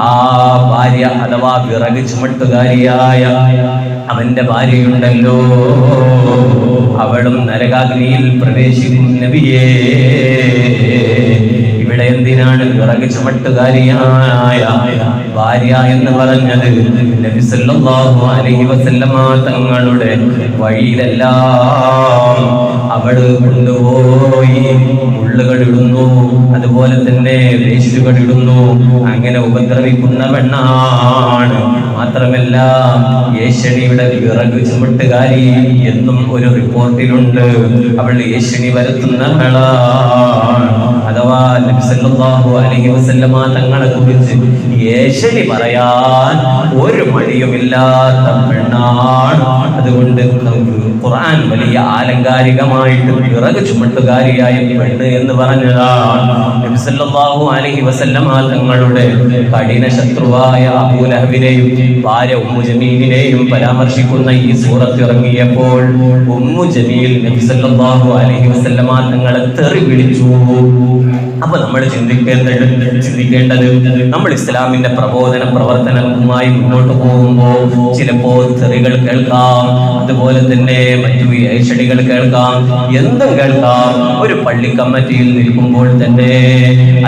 S1: ആ ഭാര്യ അഥവാ വിറക് ചുമട്ടുകാരിയായ അവന്റെ ഭാര്യയുണ്ടല്ലോ, അവളും നരകാഗ്നിയിൽ പ്രവേശിക്കും നബിയേ. ഇവിടെ എന്തിനാണ് വിറക് ചുമട്ടുകാരിയായ ഭാര്യ എന്ന് പറഞ്ഞത്? നബി സല്ലല്ലാഹു അലൈഹി വസല്ലമ തങ്ങളുടെ വഴിയിലെല്ലാം അവള് കൊണ്ടുപോയി മുള്ളുകൾ ഇടുന്നു, അതുപോലെ തന്നെ വേസ്റ്റുകൾ ഇടുന്നു. അങ്ങനെ ഉപദ്രവിക്കുന്ന പെണ്ണാണ്. മാത്രമല്ല ഏഷ്യണിയുടെ വിറക് ചുമട്ടുകാരി എന്നും ഒരു റിപ്പോർട്ടിലുണ്ട്. അവൾ ഏഷ്യണി വരുത്തുന്ന പെണ്ണാണ്. അഥവാ നബി സല്ലല്ലാഹു അലൈഹി വസല്ലമ തങ്ങളെ കുറിച്ച് ഏഷണി പറയാൻ ഒരു മടിയുമില്ലാത്ത പെണ്ണാണ്. അതുകൊണ്ട് ഖുർആൻ വലിയ ആലങ്കാരികമായിട്ട് പിറകു ചുമട്ടുകാരിയായ പെണ്ണ് എന്ന് പറഞ്ഞതാണ്. നബി സല്ലല്ലാഹു അലൈഹി വസല്ലമ തങ്ങളുടെ കഠിന ശത്രുവായ അബൂ ലഹബിനെയും ഭാര്യ ഉമ്മു ജമീലിനെയും പരാമർശിക്കുന്ന ഈ സൂറത്ത് ഇറങ്ങിയപ്പോൾ ഉമ്മു ജമീൽ നബി സല്ലല്ലാഹു അലൈഹി വസല്ലമ തങ്ങളെ തെറി വിളിച്ചു. അപ്പൊ നമ്മൾ ചിന്തിക്കേണ്ടത് നമ്മൾ ഇസ്ലാമിന്റെ പ്രബോധന പ്രവർത്തനവുമായി മുന്നോട്ട് പോകുമ്പോൾ ചിലപ്പോൾ തെറികൾ കേൾക്കാം, അതുപോലെ തന്നെ മറ്റു ഏഷണികൾ കേൾക്കാം, എന്തും കേൾക്കാം. ഒരു പള്ളി കമ്മിറ്റിയിൽ നിൽക്കുമ്പോൾ തന്നെ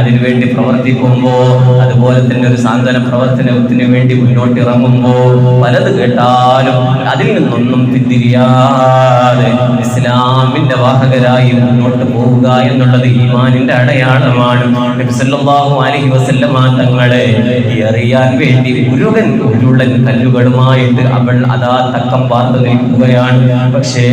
S1: അതിനുവേണ്ടി പ്രവർത്തിക്കുമ്പോൾ, അതുപോലെ തന്നെ ഒരു സാന്ത്വന പ്രവർത്തനത്തിന് വേണ്ടി മുന്നോട്ട് ഇറങ്ങുമ്പോൾ പലത് കേട്ടാലും അതിൽ നിന്നൊന്നും പിന്തിരിയാതെ ഇസ്ലാമിന്റെ വാഹകരായി മുന്നോട്ട് പോവുക എന്നുള്ളത് ഈമാനിന്റെ അടയാളമാണ്. നബി സല്ലല്ലാഹു അലൈഹി വസല്ലമ തങ്ങളെ എറിയാൻ വേണ്ടി ഉരുളൻ കല്ലുകളുമായിട്ട് അവൾ അതാ തക്കം പാർത്ത് നിൽക്കുകയാണ്. പക്ഷേ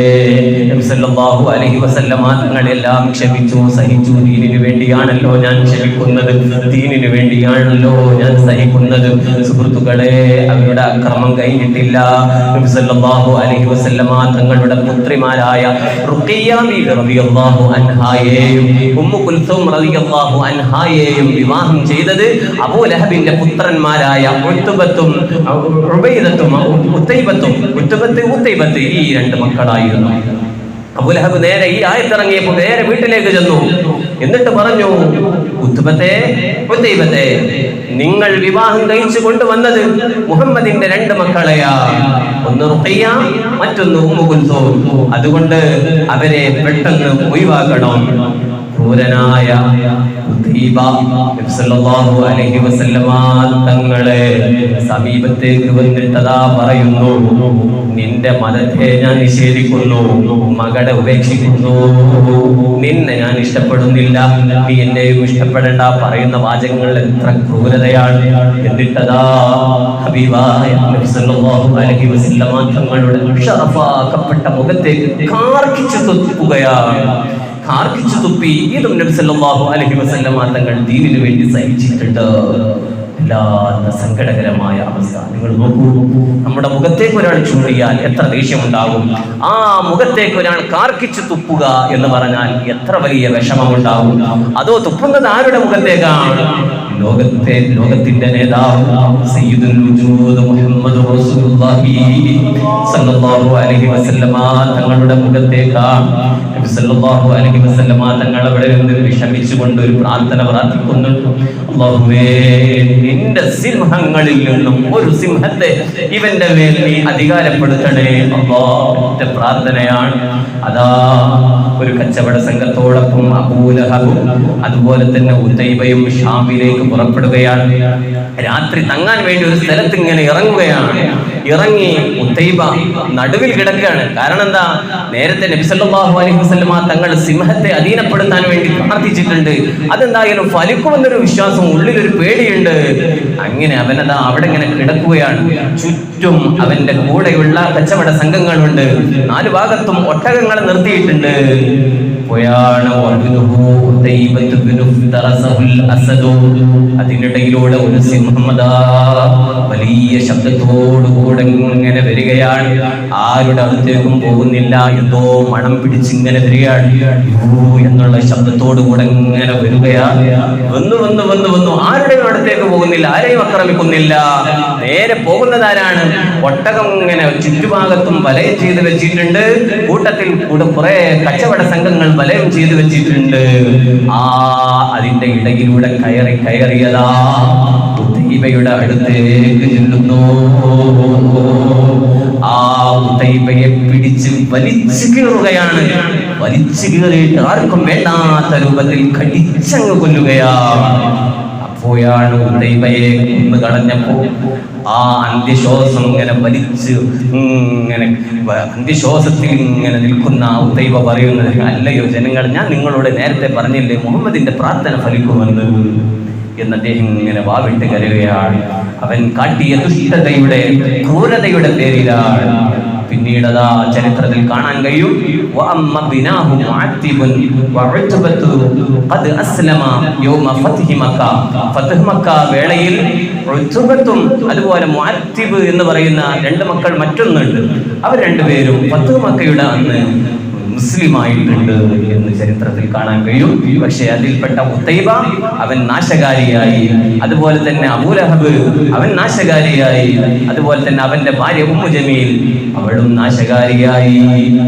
S1: നബി സല്ലല്ലാഹു അലൈഹി വസല്ലമ തങ്ങളെല്ലാം ക്ഷമിച്ചു, സഹിച്ചു. ദീനിനു വേണ്ടിയാണല്ലോ ഞാൻ ക്ഷമിക്കുന്നത്, ദീനിനു വേണ്ടിയാണല്ലോ ഞാൻ സഹിക്കുന്നത്. സുഹൃത്തുക്കളെ, അവരുടെ അക്രമം കഴിഞ്ഞിട്ടില്ല. നബി സല്ലല്ലാഹു അലൈഹി വസല്ലമ തങ്ങളുടെ പുത്രിമാരായ റുഖിയ്യ ബീവി റളിയല്ലാഹു അൻഹായെയും ഉമ്മു കുൽസൂം റളിയല്ലാഹു അൻഹായെയും വിവാഹം ചെയ്തത് അബൂ ലഹബിന്റെ പുത്രന്മാരായ ഉത്ബത്തും ഉബൈദത്തും ഉത്തൈബത്ത് ഈ രണ്ട് മക്കളായിരുന്നു. അബൂ ലഹബ് നേരെ ഈ ആയത്തിറങ്ങിയപ്പോൾ നേരെ വീട്ടിലേക്ക് ചെന്നു. എന്നിട്ട് പറഞ്ഞു, ഉത്ബത്തെ ഉത്തൈബത്തെ, നിങ്ങൾ വിവാഹം കഴിച്ചു കൊണ്ടുവന്നത് മുഹമ്മദിന്റെ രണ്ട് മക്കളെയാ, ഒന്ന് റുഖിയ്യ, മറ്റൊന്ന് ഉമ്മു കുൽസൂം. അതുകൊണ്ട് അവരെ പെട്ടെന്ന് ഒഴിവാക്കണം. ക്രൂരനായ തങ്ങളെ സമീപത്തേക്ക് വന്നിട്ടതാ പറയുന്നു, നിന്റെ മതത്തെ ഞാൻ നിഷേധിക്കുന്നു, മകളെ ഉപേക്ഷിക്കുന്നു, നിന്നെ ഞാൻ ഇഷ്ടപ്പെടുന്നില്ല, നീ എന്നെയും ഇഷ്ടപ്പെടേണ്ട. പറയുന്ന വാചകങ്ങൾ എത്ര ക്രൂരതയാണ്. എന്നിട്ടതാ ഹബീബായ നബി സല്ലല്ലാഹു അലൈഹി വസല്ലമ തങ്ങളുടെ ഷറഫാക്കപ്പെട്ട മുഖത്തേക്ക് കാർക്കിച്ചു തുപ്പുകയാണ്. കാർക്കിച്ചു തുപ്പി. ഇതും നബി സല്ലല്ലാഹു അലൈഹി വസല്ലമ തങ്ങൾ ദീനിനു വേണ്ടി സഹിച്ചിട്ടുണ്ട്. വല്ലാത്ത സങ്കടകരമായ അവസ്ഥ. നിങ്ങൾ നോക്കൂ, നമ്മുടെ മുഖത്തേക്ക് ഒരാൾ ചൂണ്ടിയാൽ എത്ര ദേഷ്യമുണ്ടാകും. ആ മുഖത്തേക്ക് ഒരാൾ കാർക്കിച്ചു തുപ്പുക എന്ന് പറഞ്ഞാൽ എത്ര വലിയ വിഷമമുണ്ടാകും. അതോ തുപ്പുന്നത് ആരുടെ മുഖത്തേക്കാണ്? ലോകത്തിന്റെ നേതാവ് സയ്യിദുൽ വജൂദ് മുഹമ്മദ് റസൂലുള്ളാഹി സല്ലല്ലാഹു അലൈഹി വസല്ലമ തങ്ങളുടെ മുഖത്തേക്കാണ്. നബി സല്ലല്ലാഹു അലൈഹി വസല്ലമ തങ്ങൾ അവിടെ നിന്ന് വിഷമിച്ചുകൊണ്ട് ഒരു പ്രാർത്ഥന പ്രാർത്ഥിക്കുന്നുണ്ട്. അല്ലാഹുവേ, നിന്റെ സിംഹങ്ങളിൽ നിന്നും ഒരു സിംഹത്തെ ഇവന്റെ മേൽ നീ അധികാരപ്പെടുത്തണേ അല്ലാഹുവിന്റെ പ്രാർത്ഥനയാണ്. അതാ ഒരു കച്ചവട സംഘത്തോടൊപ്പം അബൂ ലഹബും അതുപോലെ തന്നെ ഉതൈബയും ഷാമിലേക്ക് പുറപ്പെടുകയാണ്. രാത്രി തങ്ങാൻ വേണ്ടി ഒരു സ്ഥലത്ത് ഇങ്ങനെ ഇറങ്ങുകയാണ്. ഇറങ്ങി ഉതൈബ നടുവിൽ കിടക്കുകയാണ്. കാരണം എന്താ? നേരത്തെ നബി സല്ലല്ലാഹു അലൈഹി വസല്ലമ തങ്ങൾ സിംഹത്തെ അധീനപ്പെടുത്താൻ വേണ്ടി പ്രാർത്ഥിച്ചിട്ടുണ്ട്. അതെന്തായാലും ഫലിക്കുമെന്നൊരു വിശ്വാസം, ഉള്ളിലൊരു പേടിയുണ്ട്. അങ്ങനെ അവനതാ അവിടെ ഇങ്ങനെ കിടക്കുകയാണ്. ചുറ്റും അവന്റെ കൂടെയുള്ള കച്ചവട സംഘങ്ങളുണ്ട്. നാലു ഭാഗത്തും ഒട്ടകങ്ങളെ നിർത്തിയിട്ടുണ്ട്. അതിനിടയിലൂടെ ഒരു സിംഹമദാ വലിയ ശബ്ദത്തോടുകൂടെ ഇങ്ങനെ വരികയാണ്. ആരുടെ അടുത്തേക്കും പോകുന്നില്ല. എന്തോ മണം പിടിച്ചിങ്ങനെ വരികയാണ്. എന്നുള്ള ശബ്ദത്തോടുകൂടെ ഇങ്ങനെ വരികയാണ്. വന്നു ആരുടെയും അടുത്തേക്ക് പോകുന്നില്ല, ആരെയും ആക്രമിക്കുന്നില്ല. നേരെ പോകുന്നതാരാണ്? ഒട്ടകം ഇങ്ങനെ ചുറ്റുഭാഗത്തും വലയം ചെയ്ത് വെച്ചിട്ടുണ്ട്. കൂട്ടത്തിൽ കൂടെ കുറെ കച്ചവട സംഘങ്ങൾ വലയം ചെയ്തു വെച്ചിട്ടുണ്ട്. അതിന്റെ ഇടയിലൂടെ കയറിയതാ ഉതൈബയുടെ അടുത്തേക്ക് ചെല്ലുന്നു. ഉതൈബയെ പിടിച്ച് വലിച്ചു കീറുകയാണ്. വലിച്ചു കീറിയിട്ട് ആർക്കും വേണ്ടാത്ത രൂപത്തിൽ കടിച്ചങ്ങ് കൊല്ലുകയാണ്. അപ്പോഴാണ് ഉതൈബയെ കൊന്നു കളഞ്ഞപ്പോ അന്ത്യശ്വാസം ഇങ്ങനെ വലിച്ച് അന്ത്യശ്വാസത്തിൽ ഇങ്ങനെ നിൽക്കുന്ന ഉതൈബ പറയുന്നത്, അല്ലയോ ജനങ്ങൾ, ഞാൻ നിങ്ങളോട് നേരത്തെ പറഞ്ഞില്ലേ മുഹമ്മദിന്റെ പ്രാർത്ഥന ഫലിക്കുമെന്ന് എന്ന് അദ്ദേഹം ഇങ്ങനെ വാവിട്ട് കരയുകയാണ്. അവൻ കാട്ടിയ ദുഷ്ടതയുടെ ക്രൂരതയുടെ പേരിലാണ്. പിന്നീട് അതാ ചരിത്രത്തിൽ കാണാൻ കഴിയും വഅമ്മ ബിനാഹു മുഅത്തിബുൻ വഉത്ബത്തു ഖദ് അസ്ലമ യൗമ ഫത്ഹി മക്ക. ഫത്ഹ് മക്ക വേളയിൽ ഉത്ബത്തും അതുപോലെ മുഅത്തിബ് എന്ന് പറയുന്ന രണ്ട് മക്കൾ മറ്റൊന്നുണ്ട്. അവർ രണ്ടുപേരും ഫത്ഹ് മക്കയുടെ അന്ന് മുസ്ലിമായിട്ടുണ്ട് എന്ന് ചരിത്രത്തിൽ കാണാൻ കഴിയും. പക്ഷെ അതിൽപ്പെട്ട ഉത്തൈബ അവൻ നാശകാരിയായി, അതുപോലെ തന്നെ അബൂലഹബ് അവൻ നാശകാരിയായി, അതുപോലെ തന്നെ അവന്റെ ഭാര്യ ഉമ്മു ജമീൽ അവളും നാശകാരിയായി.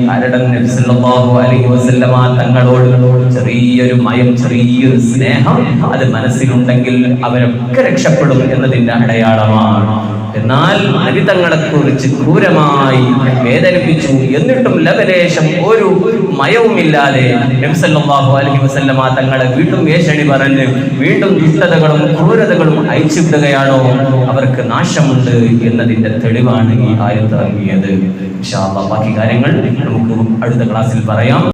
S1: കാരണം നബി സല്ലല്ലാഹു അലൈഹി വസല്ലമ തങ്ങളോട് ചെറിയൊരു മയം, ചെറിയൊരു സ്നേഹം അത് മനസ്സിലുണ്ടെങ്കിൽ അവരൊക്കെ രക്ഷപ്പെടും എന്നതിന്റെ അടയാളമാണ്. എന്നാൽ നബി തങ്ങളെ കുറിച്ച് ക്രൂരമായി വേദനിപ്പിച്ചു, എന്നിട്ടും ലവലേശം ഒരു മയവുമില്ലാതെ നബി സല്ലല്ലാഹു അലൈഹി വസല്ലമ തങ്ങളെ വീണ്ടും ഏഷണി പറഞ്ഞ് വീണ്ടും ദുഷ്ടതകളും ക്രൂരതകളും അയച്ചുവിടുകയാണോ, അവർക്ക് നാശമുണ്ട് എന്നതിന്റെ തെളിവാണ് ഈ ആയത്ത് ഇറങ്ങിയത്. ഇൻഷാ അല്ലാഹ് ബാക്കി കാര്യങ്ങൾ നമുക്ക് അടുത്ത ക്ലാസ്സിൽ പറയാം.